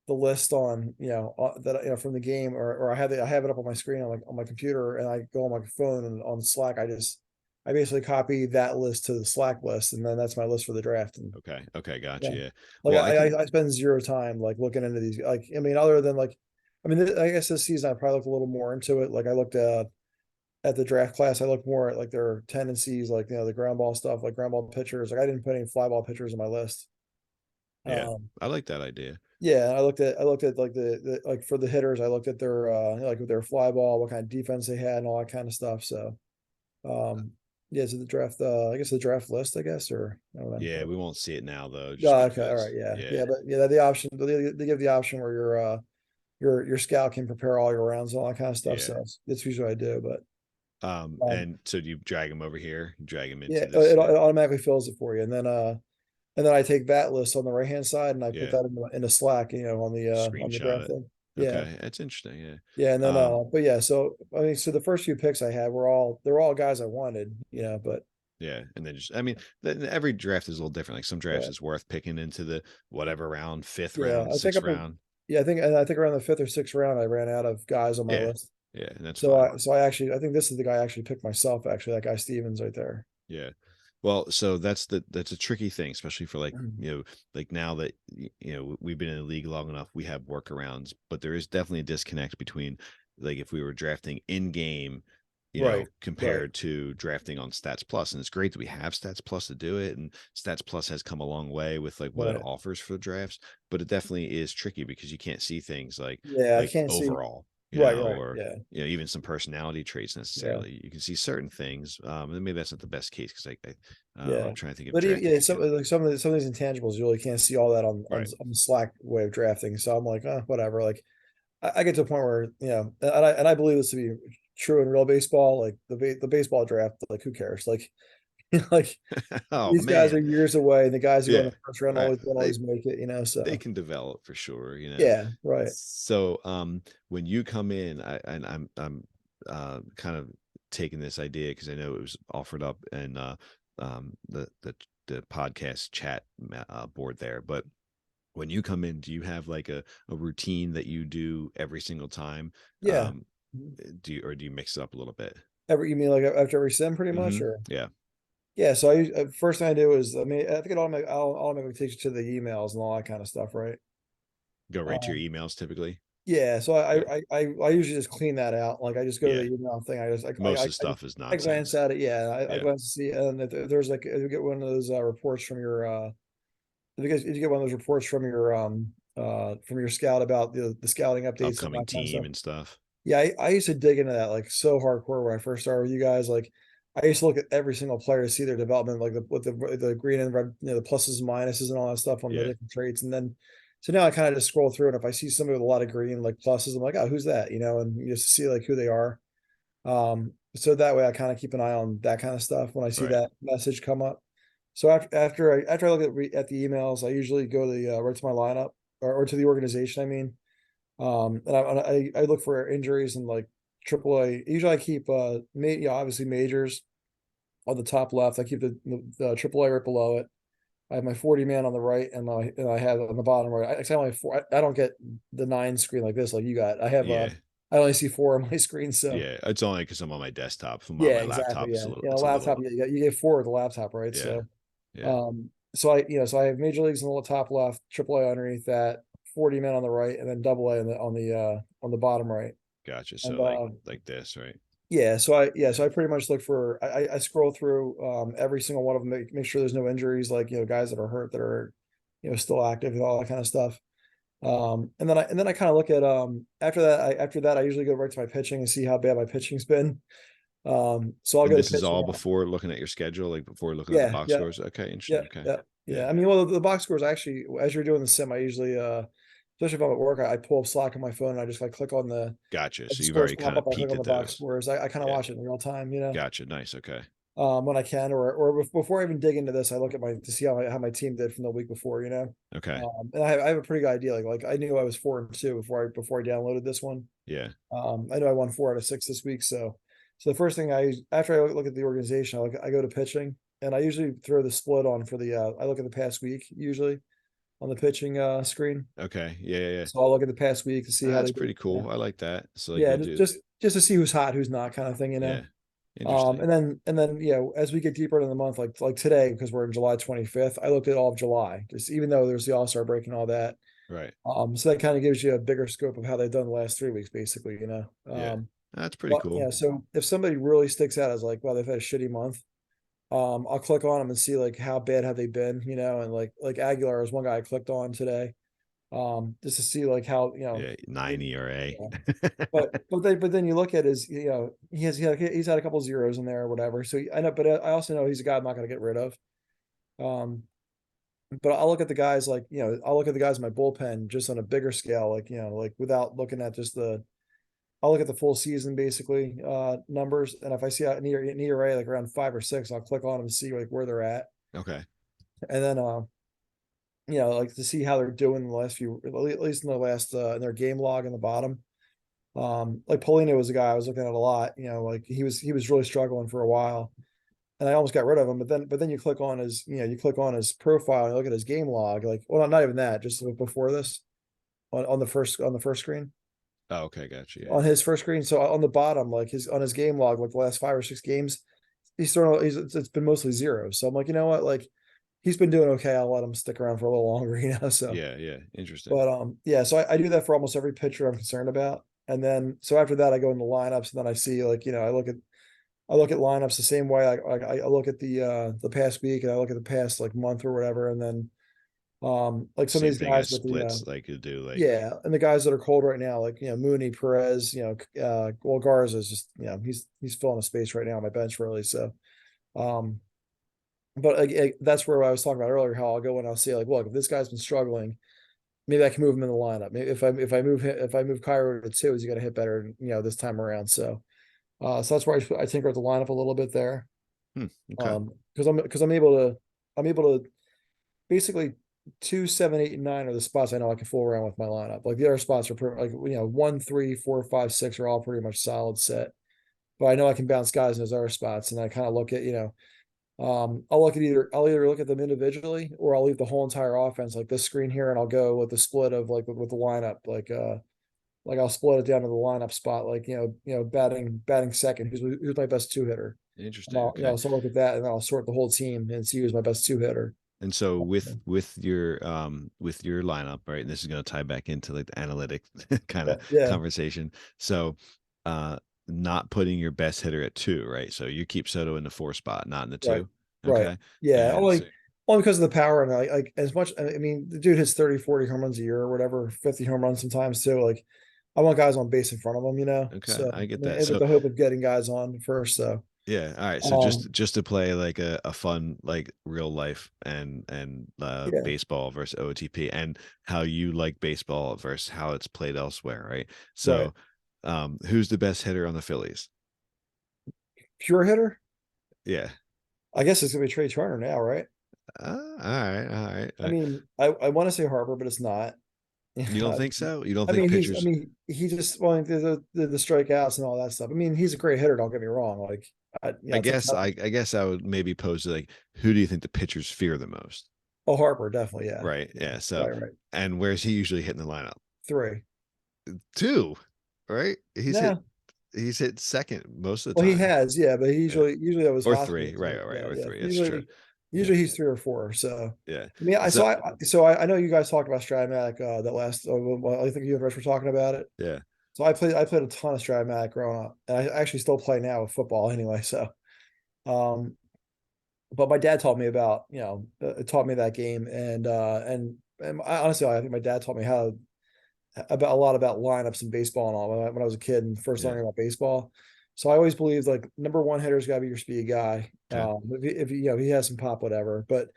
the list on that from the game, or I have it up on my screen on my computer, and I go on my phone and on Slack I basically copy that list to the Slack list, and then that's my list for the draft. And Okay, okay, gotcha. yeah, Yeah. like Well, I can. I spend zero time like looking into these, like I mean other than like I mean I guess this season I probably looked a little more into it. Like I looked at the draft class, I looked more at like their tendencies, like the ground ball stuff, like ground ball pitchers. Like I didn't put any fly ball pitchers on my list. Yeah, um I like that idea. Yeah, I looked at like the like for the hitters, I looked at their like with their fly ball, what kind of defense they had and all that kind of stuff. So um yeah, so the draft I guess the draft list, I guess, or I don't know. Yeah, we won't see it now though, just Oh, okay, all because. right, yeah. Yeah, Yeah, but yeah, the option, they give the option where your scout can prepare all your rounds and all that kind of stuff. yeah. So that's usually what I do. But And so do you drag him over here? You drag him yeah, into this? it automatically fills it for you. And then I take that list on the right hand side and I put Yeah. that in the Slack, on the Screenshot draft it. thing. Yeah. Okay, that's interesting. Yeah. Yeah, and then Um, but yeah, so I mean, so the first few picks I had they're all guys I wanted, but yeah, and then just, I mean, every draft is a little different. Like some drafts right. is worth picking into the whatever round, fifth Yeah, round, I think sixth round. I think around the fifth or sixth round I ran out of guys on my Yeah, list. yeah, and that's So fine. I think this is the guy I actually picked myself, actually, that guy Stevens right there. Yeah. Well, so that's a tricky thing, especially for like, Mhm. like now that we've been in the league long enough, we have workarounds, but there is definitely a disconnect between like if we were drafting in game, Right, right, compared to drafting on Stats Plus. And it's great that we have Stats Plus to do it. And Stats Plus has come a long way with like what it right. offers for the drafts, but it definitely is tricky because you can't see things Yeah, I like can't see. overall, Right, right. or Yeah, even some personality traits yeah, necessarily. You can see certain things, and maybe that's not the best case because yeah. I'm trying to think of But drafting yeah, again. some of these intangibles you really can't see all that Right. on the Slack way of drafting. So I'm like, whatever. Like I get to a point where and I believe this to be true in real baseball. Like the baseball draft, like who cares? Like like Oh these guys are man. years away, and the guys who go in Yeah. the first round Right. don't always make it. They So can develop for sure. yeah, right. So when you come in, I'm kind of taking this idea because I know it was offered up in the podcast chat board there, but when you come in, do you have like a routine that you do every single time? Yeah. um do you mix it up a little bit? You mean like after every sim, pretty much, or Yeah. Yeah, so first thing I do is, I mean, I think it automatically takes you to the emails and all that kind of stuff, right? Go right to Um, your emails typically. yeah, so Okay. I usually just clean that out. Like I just go to the Yeah. email thing. Most of the stuff is I glance nonsense. at it. Yeah, I Yeah. glance to see, and if there's like, if you get one of those reports from your if you get one of those reports from your scout about the scouting updates and Upcoming that kind of team stuff. and stuff. Yeah, I used to dig into that like so hardcore when I first started with you guys. Like I used to look at every single player to see their development, like with the green and red, the pluses and minuses and all that stuff on the Yeah. different traits. And then so now I kind of just scroll through, and if I see somebody with a lot of green like pluses, I'm like, oh, who's that? And you just see like who they are. So that way I kind of keep an eye on that kind of stuff when I see Right. that message come up. So after I look at the emails, I usually go to the right to my lineup, or to the organization. I mean, and I look for injuries and like AAA. Usually I keep obviously majors on the top left. I keep the AAA right below it. I have my 40 man on the right, and I have on the bottom right. I only have four. I don't get the 9 screen like this like you got. Yeah. I only see 4 on my screen. So Yeah. It's only because I'm on my desktop. If I'm on yeah, my exactly. laptop, Yeah, it's a laptop. little, You get 4 with the laptop, right? yeah. So Yeah. so I have major leagues on the top left, AAA underneath that, 40 men on the right, and then double A on the bottom right. Gotcha. And So like this, right? so I pretty much look for, I scroll through every single one of them, make sure there's no injuries, like guys that are hurt that are still active and all that kind of stuff. And then I kind of look at after that I usually go right to my pitching and see how bad my pitching's been. So I'll And go to this is pitching. all before looking at your schedule, like before looking at the Yeah, box yeah, scores. Okay, yeah, interesting. Okay. yeah, Yeah. yeah. I mean, well, the box scores actually, as you're doing the sim, I usually especially if I'm at work, I pull up Slack on my phone and I just like click on Gotcha. as So the you've scores already pop kind up, of I click peeked on at the box those. scores. I kind of Yeah. watch it in real time, Gotcha. Nice. Okay. when I can, or before I even dig into this, I look at to see how my team did from the week before. Okay. And I have a pretty good idea. Like I knew I was 4-2 before I downloaded this one. Yeah. I know I won 4 out of 6 this week. So the first thing after I look at the organization, I go to pitching, and I usually throw the split on for I look at the past week usually on the pitching screen. Okay. Yeah. Yeah. Yeah. So I'll look at the past week to see how That's they did. pretty cool. I like that. So like Yeah, you'll just do, just just to see who's hot, who's not, kind of thing. yeah. Interesting. And then as we get deeper into the month, like today, because we're in July 25th, I looked at all of July, just even though there's the All-Star break and all that. Right. So that kind of gives you a bigger. Scope of how they've done the last 3 weeks, basically. Yeah. That's pretty But cool. yeah, so if somebody really sticks out as like, well, they've had a shitty month, I'll click on them and see like how bad have they been, and like Aguilar is one guy I clicked on today, just to see like how. Yeah. 9 ERA. Yeah. But then you look at he's had a couple zeros in there or whatever. So I know, but I also know he's a guy I'm not going to get rid of. Um, but I'll look at the guys I'll look at the guys in my bullpen just on a bigger scale, like without looking at I'll look at the full season basically numbers, and if I see an ERA like around 5 or 6, I'll click on them and see like where they're at, Okay. and then like to see how they're doing in the last few, at least in the last in their game log in the bottom. Like Polino was a guy I was looking at a lot. Like he was really struggling for a while, and I almost got rid of him. But then you click on his profile and you look at his game log. Like, well, not even that. Just before this, on the first screen, Oh, okay. Gotcha. Yeah. on his first screen. So on the bottom, like on his game log, like the last 5 or 6 games, it's been mostly zeros. So I'm like, you know what, like he's been doing okay. I'll let him stick around for a little longer. So. Yeah. Yeah. Interesting. But yeah, so I do that for almost every pitcher I'm concerned about. And then so after that I go into lineups, and then I see like, I look at lineups the same way. I look at the past week, and I look at the past like month or whatever, and then like some of Same these thing guys as with splits, like you do, like, yeah, and the guys that are cold right now, like Mooney, Perez, well, Garza is just he's filling a space right now on my bench really. So um but that's where I was talking about earlier, how I'll go and I'll see like, look, if this guy's been struggling, maybe I can move him in the lineup. Maybe if I move Cairo to 2, he's going to hit better, this time around. So that's where I tinker with the lineup a little bit there. okay. Because I'm able to basically 2, 7, 8, and 9 are the spots I know I can fool around with my lineup. Like the other spots are pretty, like 1, 3, 4, 5, 6 are all pretty much solid set. But I know I can bounce guys in those other spots, and I kind of look at I'll either look at them individually, or I'll leave the whole entire offense like this screen here, and I'll go with the split of like with the lineup, like I'll split it down to the lineup spot, like batting second, who's my best 2 hitter. And Interesting. I'll, Okay. so I'll look at that and then I'll sort the whole team and see who's my best two hitter. And so with your lineup, right? And this is going to tie back into like the analytic kind Yeah, of yeah, conversation. So uh not putting your best hitter at two, right? So you keep Soto in the four spot, not in the right, two. right. Okay. Yeah, And so only because of the power and like as much. I mean, the dude hits 30, 40 home runs a year or whatever, 50 home runs sometimes too. Like, I want guys on base in front of them. okay, So I I get mean, that. and with So the hope of getting guys on first. So yeah, all right. So um, just to play like a fun like real life and yeah, baseball versus OTP and how you like baseball versus how it's played elsewhere, right? right. So who's the best hitter on the Phillies? Pure hitter. Yeah. I guess it's gonna be Trey Turner now, right? All right, all right. I mean, I want to say Harper, but it's not. You don't think so? You don't I think mean, pitchers? he just well, the strikeouts and all that stuff. I mean, he's a great hitter. Don't get me wrong. Like, it's a tough. I guess I would maybe pose to like, who do you think the pitchers fear the most? Oh, Harper, definitely, yeah, Right. yeah, Yeah. So, right, right. and where's he usually hitting the lineup? Three. Two, right? No, He's hit second most of the well, he time. has, yeah, but he Yeah. usually that was Or three. hospital. Right. So Right. yeah, Or yeah. three. That's true. Yeah. Usually he's three or four. So Yeah. I mean, So I know you guys talked about Stratomatic that last. Well, I think you and Rich were talking about it. yeah. So I played a ton of Stratomatic growing up, and I actually still play now with football anyway. So um, but my dad taught me about taught me that game, and honestly, I think my dad taught me how about a lot about lineups and baseball and all when I was a kid and first Yeah. learning about baseball. So I always believed like number one hitter's got to be your speed guy. Okay. If he has some pop, whatever. But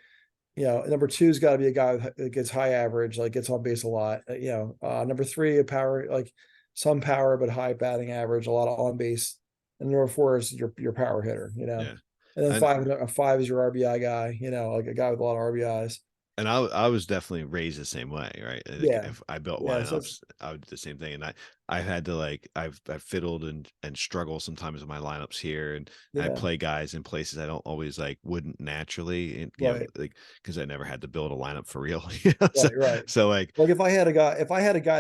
number two's got to be a guy that gets high average, like gets on base a lot. Number three, a power, like some power but high batting average, a lot of on base. And number four is your power hitter. Yeah. And then And five is your RBI guy. Like a guy with a lot of RBIs. and I was definitely raised the same way, right? Like Yeah, if I built yeah. So it's lineups, I would do the same thing. And I've had to like I've fiddled and struggle sometimes with my lineups here, and I yeah, play guys in places I don't always like wouldn't naturally, and right. like because I never had to build a lineup for real. Right, right. So like Like if I had a guy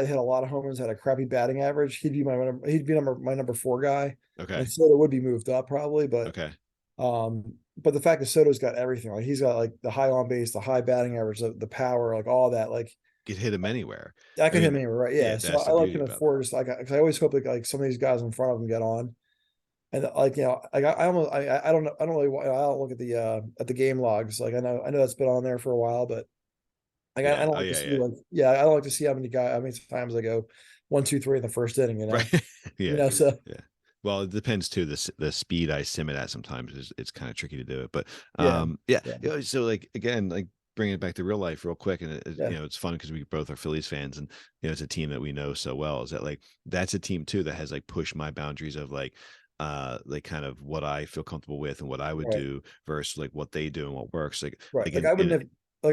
that hit a lot of homers, had a crappy batting average, he'd be my number four guy, and okay, Soto would be moved up probably. okay, But the fact that Soto's got everything, like he's got like the high on base, the high batting average, the power, like all that, like could hit him anywhere. I I could hit him mean, anywhere, right? yeah, Yeah. So that's I the like beauty him at about it. four, just like because I always hope like some of these guys in front of him get on, and like I almost I don't really I don't look at the game logs, like I know that's been on there for a while, but like I Yeah. don't Oh like to yeah, see yeah. like I don't like to see how many times I go 1, 2, 3 in the first inning, Right. Yeah. So Yeah. Well, it depends too. The speed I sim it at sometimes is it's kind of tricky to do it. But yeah, yeah. yeah, So like again, like bringing it back to real life real quick, and yeah, it's fun because we both are Phillies fans, and it's a team that we know so well. Is that like that's a team too that has like pushed my boundaries of like kind of what I feel comfortable with and what I would right, do versus like what they do and what works. right. Like in I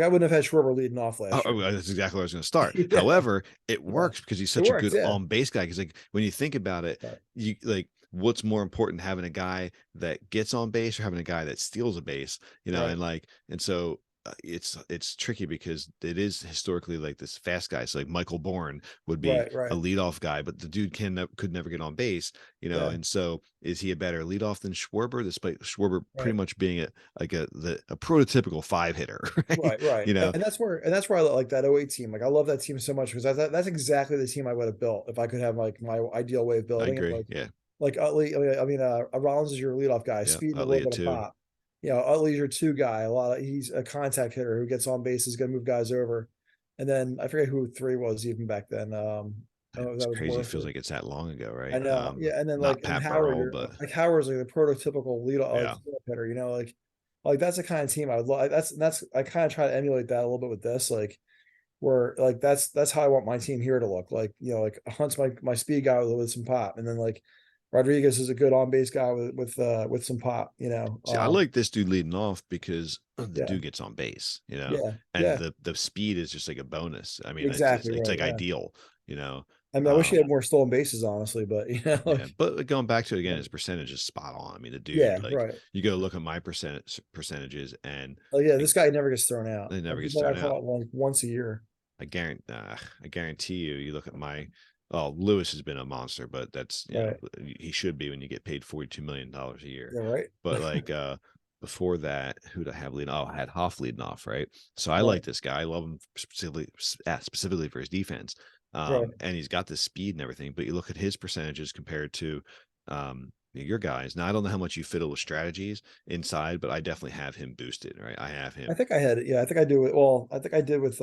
wouldn't have had Schwarber leading off last year. that's exactly where I was going to start. Yeah, However, it yeah, works because he's it such a works. good Yeah, on base guy. Because like when you think about it, right, you like what's more important, having a guy that gets on base or having a guy that steals a base, right, and so it's tricky because it is historically like this fast guy. So like Michael Bourne would be a right. leadoff guy, but the dude could never get on base, Yeah, and so is he a better leadoff than Schwarber, despite Schwarber pretty right. much being a prototypical five hitter, right? Right, right. You know, And that's where I like that '08 team. Like I love that team so much because that's exactly the team I would have built if I could have like my ideal way of I building it. agree. Yeah. Like Utley, Rollins is your leadoff guy, Yeah, speed and a little Utley at bit of two. pop. Utley's your two guy. He's a contact hitter who gets on base, is gonna move guys over. And then I forget who three was even back then. I don't know if It's that was crazy. It Worth feels or like it's that long ago, I right? know. Yeah, and then Not and Pat Howard, Burrell, but like Howard's like the prototypical lead like yeah, cleanup hitter, like that's the kind of team I would love. That's I kind of try to emulate that a little bit with this, like where like that's how I want my team here to look. Like, like Hunt's my speed guy with some pop, and then like Rodriguez is a good on base guy with some pop. see, I like this dude leading off because the Yeah, dude gets on base, yeah, and yeah, the speed is just like a bonus. I mean, exactly it's right. like Yeah. ideal, you know. I mean, I wish he had Um, more stolen bases, honestly, but yeah, like, but going back to it again, his percentage is spot on. I mean, the dude, yeah, like, right. you go look at my percentages, and Oh yeah, like, this guy never gets thrown out. they Like never he gets might thrown got out. caught like once a year. I guarantee you, you look at my Oh, Lewis has been a monster, but that's, Right. he should be when you get paid $42 million a year. Yeah, right. But like before that, who'd I have leading? Oh, I had Hoff leading off, right? So I Right. like this guy. I love him specifically for his defense. Right. And he's got the speed and everything. But you look at his percentages compared to your guys. Now I don't know how much you fiddle with strategies inside, but I definitely have him boosted, right? I have I him. think I had it. Yeah, I think I do it. Well, I think I did with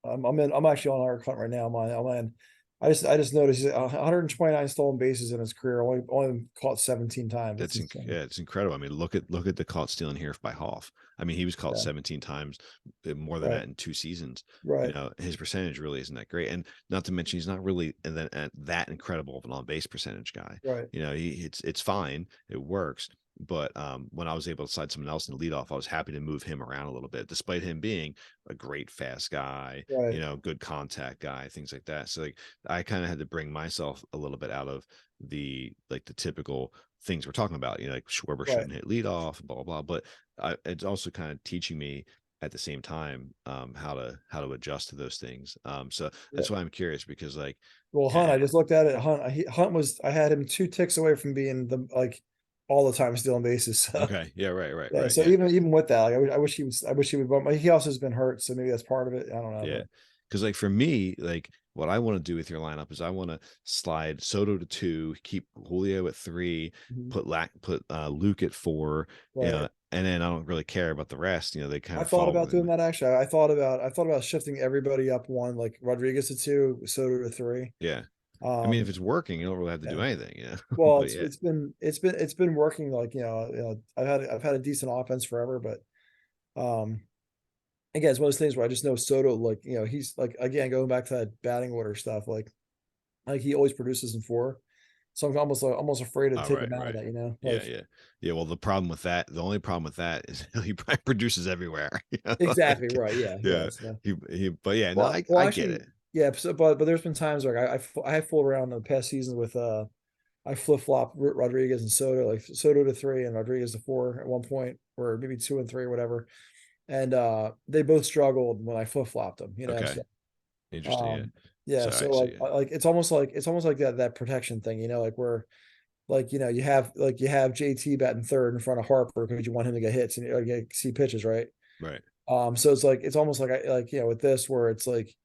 I'm actually on our account right now. I'm in. I just noticed he's 129 stolen bases in his career, only caught 17 times. That's insane. Yeah, it's incredible. I mean, look at the caught stealing here by Hoff. I mean, he was caught Yeah. 17 times, more than Right. that in 2 seasons. Right. His percentage really isn't that great, and not to mention he's not really that incredible of an on base percentage guy. Right. It's fine, it works. But when I was able to slide someone else in the leadoff, I was happy to move him around a little bit, despite him being a great fast guy, Right. good contact guy, things like that. So like I kind of had to bring myself a little bit out of the typical things we're talking about. Like Schwarber Right. shouldn't hit lead off, blah blah blah. But it's also kind of teaching me at the same time how to adjust to those things. So Yeah. that's why I'm curious because like, Well, Hunt, eh, I just looked at it. Hunt was, I had him 2 ticks away from being the like all the time stealing bases. So okay, yeah, right, yeah. So yeah, even with that, like I wish he would. But he also has been hurt, so maybe that's part of it. I don't know, yeah. but Because like for me, like what I want to do with your lineup is I want to slide Soto to 2, keep Julio at 3, mhm. put Luke at 4, Right. and then I don't really care about the rest. They kind I of thought fall about doing within. that actually. I thought about shifting everybody up one, like Rodriguez to 2, Soto to 3. Yeah. I mean, if Um, it's working, you don't really have to yeah. do anything. Well, But yeah. it's been working. Like I've had a decent offense forever, but um, again, it's one of those things where I just know Soto. Like he's like again going back to that batting order stuff. Like he always produces in 4, so I'm almost afraid to Oh, take right, him out of right. that. Yeah, Like yeah. Yeah, well, the only problem with that is he probably produces everywhere. exactly Like, right. Yeah, yeah. yeah. So But yeah, no, well, I get actually, it. yeah. So, but there's been times where I have fooled around in the past season with I flip flop Rodriguez and Soto, like Soto to 3 and Rodriguez to 4 at one point, or maybe 2 and 3, whatever. And they both struggled when I flip flopped them, Okay. So Interesting. Yeah. um yeah, So, so I see. Yeah. like it's almost like that protection thing, like where like you have JT batting third in front of Harper because you want him to get hits and you see pitches, right? Right. So it's almost like with this where it's like,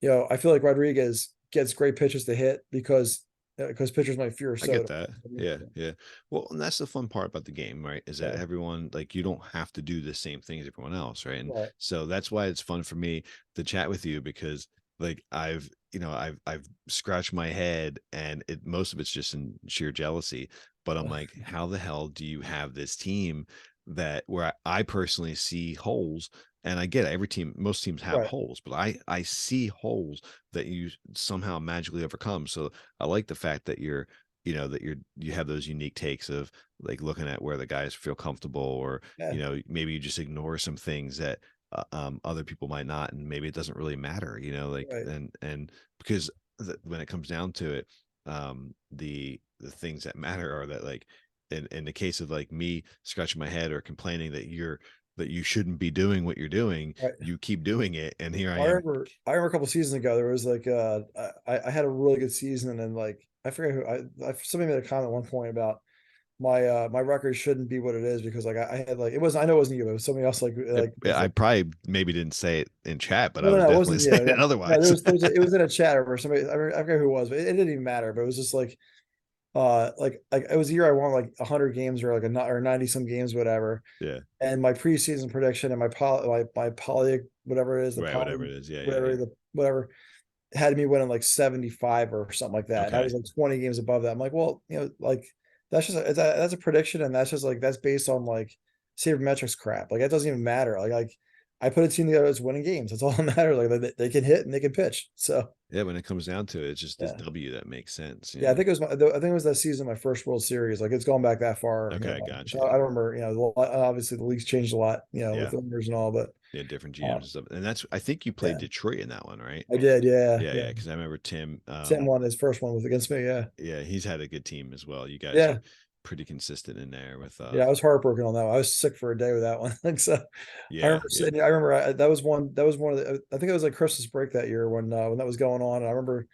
I feel like Rodriguez gets great pitches to hit because pitchers might fear I get Soto. that. Yeah, yeah. Well, and that's the fun part about the game, right? Is that Yeah. everyone, like, you don't have to do the same thing as everyone else, right? And Right. so that's why it's fun for me to chat with you because like I've scratched my head and most of it's just in sheer jealousy, but I'm like, how the hell do you have this team that where I personally see holes, and I get it, most teams have Right. holes, but I see holes that you somehow magically overcome. So I like the fact that you have those unique takes of like looking at where the guys feel comfortable, or Yeah. maybe you just ignore some things that other people might not, and maybe it doesn't really matter, like, Right. and because when it comes down to it, the things that matter are that, like, in the case of like me scratching my head or complaining that you shouldn't be doing what you're doing, Right. you keep doing it, and here I Well, am. I remember a couple seasons ago there was like I had a really good season and then like I forget who somebody made a comment at one point about my record shouldn't be what it is because like I had like I know it wasn't you, but it was somebody else like was I like probably maybe didn't say it in chat, but I no, no, was no, it definitely wasn't you. saying Yeah. it No, otherwise. it was in a chat or somebody, I forget who it was, but it didn't even matter. But it was just like it was a year I won like 100 games or like or 90 some games, whatever. Yeah. And my preseason prediction and my poly whatever it is, the Right. Whatever poly it is. Yeah. Yeah. whatever Yeah. the whatever had me winning like 75 or something like that. And I Okay. was like 20 games above that. I'm like, well, like that's a prediction, and that's just like that's based on like sabermetrics crap. Like that doesn't even matter. Like I put a team together that's winning games. That's all that matters. Like they can hit and they can pitch. So Yeah. When it comes down to it, it's just this yeah. W that makes sense. Yeah, I think it was I think it was that season, my first World Series. Like it's gone back that far. Okay. So Gotcha. I remember, obviously the league's changed a lot, with Yeah. owners and all, but Yeah. Different GMs uh, and stuff. And I think you played yeah, Detroit in that one, right? I did. Yeah, Yeah. yeah. Yeah. Cause I remember Tim, Tim won his first one was against me. Yeah, yeah, he's had a good team as well. You guys are yeah, pretty consistent in there with, yeah. I was heartbroken on that one. I was sick for a day with that one. Like so, yeah. Yeah. I remember that was one of the. I think it was like Christmas break that year when that was going on. And I remember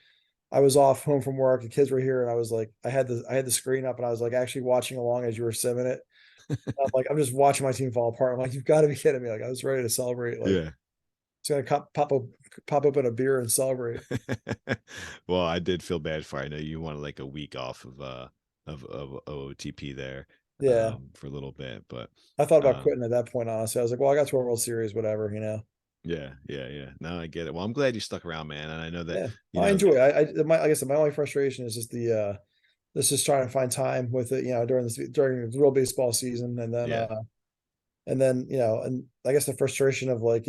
I was off home from work, the kids were here, and I was like, I had the screen up, and I was like actually watching along as you were simming it. I'm like, I'm just watching my team fall apart. I'm like, you've got to be kidding me! Like, I was ready to celebrate. Like, Yeah. it's gonna pop open a beer and celebrate. Well, I did feel bad for. I know you wanted like a week off of OOTP there Yeah, for a little bit, but I thought about um quitting at that point. Honestly, I was like, well, I got to a World Series, whatever, yeah, yeah, yeah. No, I get it. Well, I'm glad you stuck around, man. And I know that, Yeah, you I know, enjoy it. Like I said, my only frustration is just this is trying to find time with it, during the real baseball season, yeah, and then and I guess the frustration of like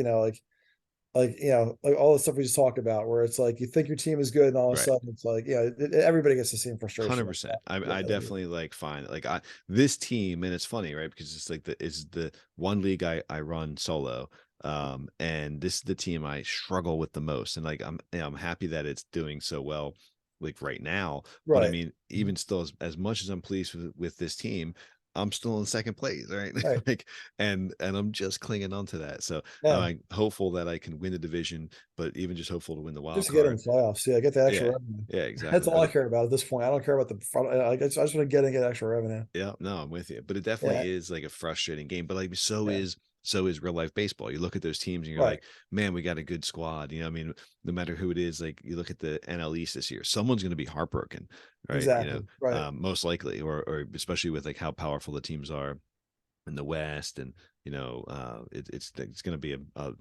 all the stuff we just talked about, where it's like you think your team is good, and all of a right. sudden it's like everybody gets the same frustration like that. 100%. I Yeah, definitely like find like this team, and it's funny, right? Because it's like the one league I run solo. And this is the team I struggle with the most. And like I'm happy that it's doing so well like right now. But I right, mean, even still, as much as I'm pleased with this team, I'm still in second place, right? right, Like, and I'm just clinging on to that. So yeah. I'm hopeful that I can win the division, but even just hopeful to win the wild Just to get in card. the playoffs, yeah, get that extra Yeah, revenue. yeah, That's exactly. all But I care about at this point. I don't care about the front. I just want to get and get extra revenue. yeah, no, I'm with you. But it definitely Yeah, is like a frustrating game. But like yeah, so is real life baseball. You look at those teams and you're right, like, man, we got a good squad. I mean, no matter who it is, like you look at the NL East this year, someone's gonna be heartbroken, right? exactly, right, Most likely, or especially with like how powerful the teams are in the West, and it's going to be a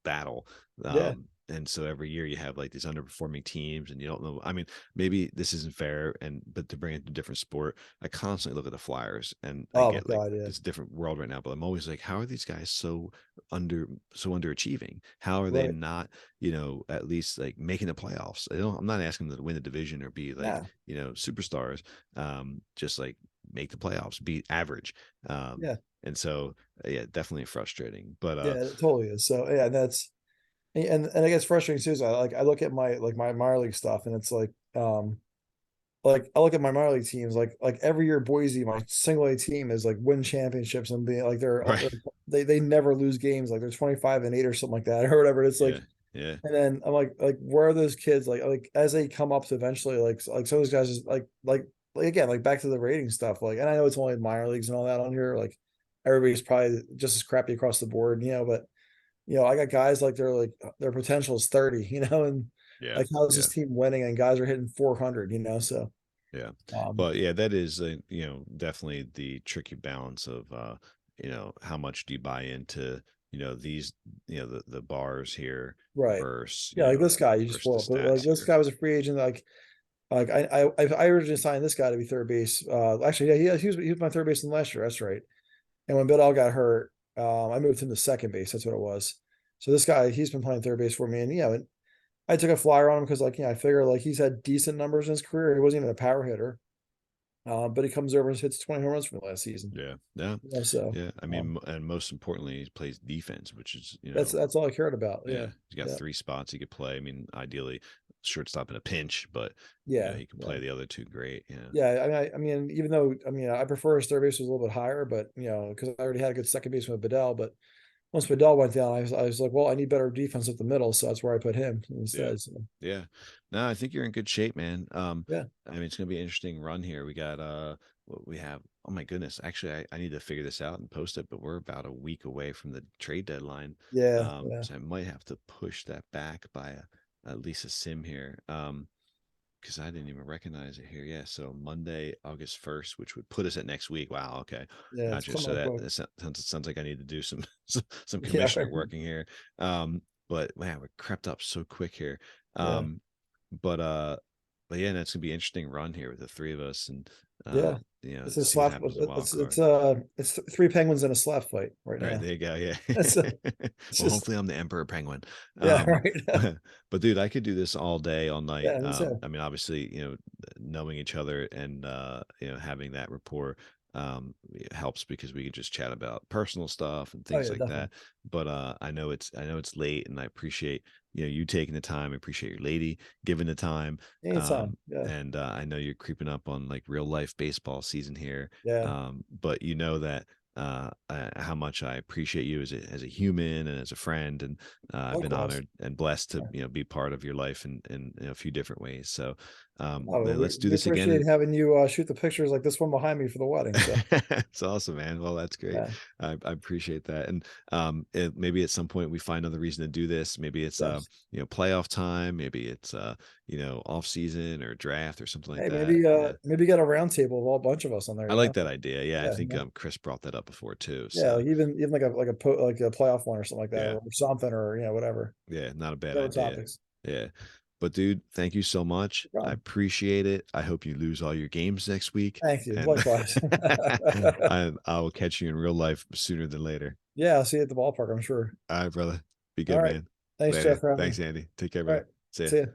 battle. yeah, And so every year you have like these underperforming teams, and you don't know. I mean, maybe this isn't fair, and but to bring it to a different sport, I constantly look at the Flyers, and I oh my get like god, yeah, this different world right now. But I'm always like, how are these guys so underachieving? How are they right, not, at least like making the playoffs? I'm not asking them to win the division or be like, nah, superstars. Just like make the playoffs, be average. yeah, And so yeah, definitely frustrating. But yeah, it totally is. So yeah, and I guess frustrating too is I look at my minor league stuff, and it's like I look at my minor league teams, like every year Boise, my single A team is like win championships and being like right. they never lose games, like they're 25-8 or something like that or whatever. It's Yeah. like, Yeah. and then I'm like where are those kids, like as they come up to eventually, like some of those guys is like again, like back to the rating stuff, like, and I know it's only minor leagues and all that on here, like everybody's probably just as crappy across the board, but I got guys like their potential is 30, and Yeah. like how's Yeah. this team winning and guys are hitting 400, so Yeah. um But yeah, that is definitely the tricky balance of how much do you buy into, these, the bars here right. versus, Yeah, like this guy you just versus the pull up. Like stats this here. guy was a free agent. Like I originally signed this guy to be third base. Actually, yeah, he was my third baseman last year. That's right. And when Biddall got hurt, I moved him to second base. That's what it was. So this guy, he's been playing third base for me, and I took a flyer on him because I figure like he's had decent numbers in his career. He wasn't even a power hitter, but he comes over and hits 20 home runs from the last season. Yeah. Yeah. So Yeah. I mean, and most importantly, he plays defense, which is, that's all I cared about. yeah, Yeah, he's got yeah, three spots he could play. I mean, ideally, shortstop in a pinch, but yeah, he can yeah. play the other two great. Yeah, Yeah, I mean, even though I prefer his third base was a little bit higher, but because I already had a good second baseman with Bedell. But once Bedell went down, I was like, well, I need better defense up the middle, so that's where I put him yeah, instead. So yeah. No, I think you're in good shape, man. yeah, I mean, it's gonna be an interesting run here. We got what we have. Oh my goodness, actually, I need to figure this out and post it, but we're about a week away from the trade deadline. yeah, yeah, So I might have to push that back by at least a sim here. Because I didn't even recognize it here. Yeah, so Monday, August 1st, which would put us at next week. Wow. Okay, yeah. It's gotcha. coming So up quick. sounds like I need to do some some Yeah, commissioner right. working here. But man, we crept up so quick here. Yeah, Um, but yeah, that's gonna be an interesting run here with the three of us, and yeah. It's a see what slap. happens in the wild card. It's three penguins in a slap fight right All right, now. there you go. Yeah. It's it's Well, just hopefully I'm the emperor penguin. yeah, Um, right. but dude, I could do this all day, all night. Yeah, me too. I mean, obviously, knowing each other and having that rapport it helps because we could just chat about personal stuff and Oh things yeah, like definitely. that. But I know it's late, and I appreciate you taking the time. I appreciate your lady giving the time. Anytime. Yeah, And I know you're creeping up on like real life baseball season here. yeah, But you know that how much I appreciate you as a human and as a friend, and I've been Likewise. honored and blessed to Yeah. be part of your life in a few different ways. So Oh, let's do we this again. appreciate having you shoot the pictures like this one behind me for the wedding. So It's awesome, man. Well, that's great. yeah, I appreciate that. And maybe at some point we find another reason to do this. Maybe it's yes. playoff time. Maybe it's off season or draft or something like Hey, that. Yeah, maybe get a round table of all bunch of us on there. I You know, like that idea. Yeah, I yeah, think Chris brought that up before too. yeah, So like even like a playoff one or something like that, yeah, or something, or whatever, yeah, not a bad whatever idea. topics. Yeah. But dude, thank you so much. No I problem. appreciate it. I hope you lose all your games next week. Thank you. And Likewise. I will catch you in real life sooner than later. Yeah, I'll see you at the ballpark, I'm sure. All right, brother. Be All good, right. man. Thanks, Jeff, Later. for having me. Thanks, Andy. Take care, All brother. right. See ya. See ya.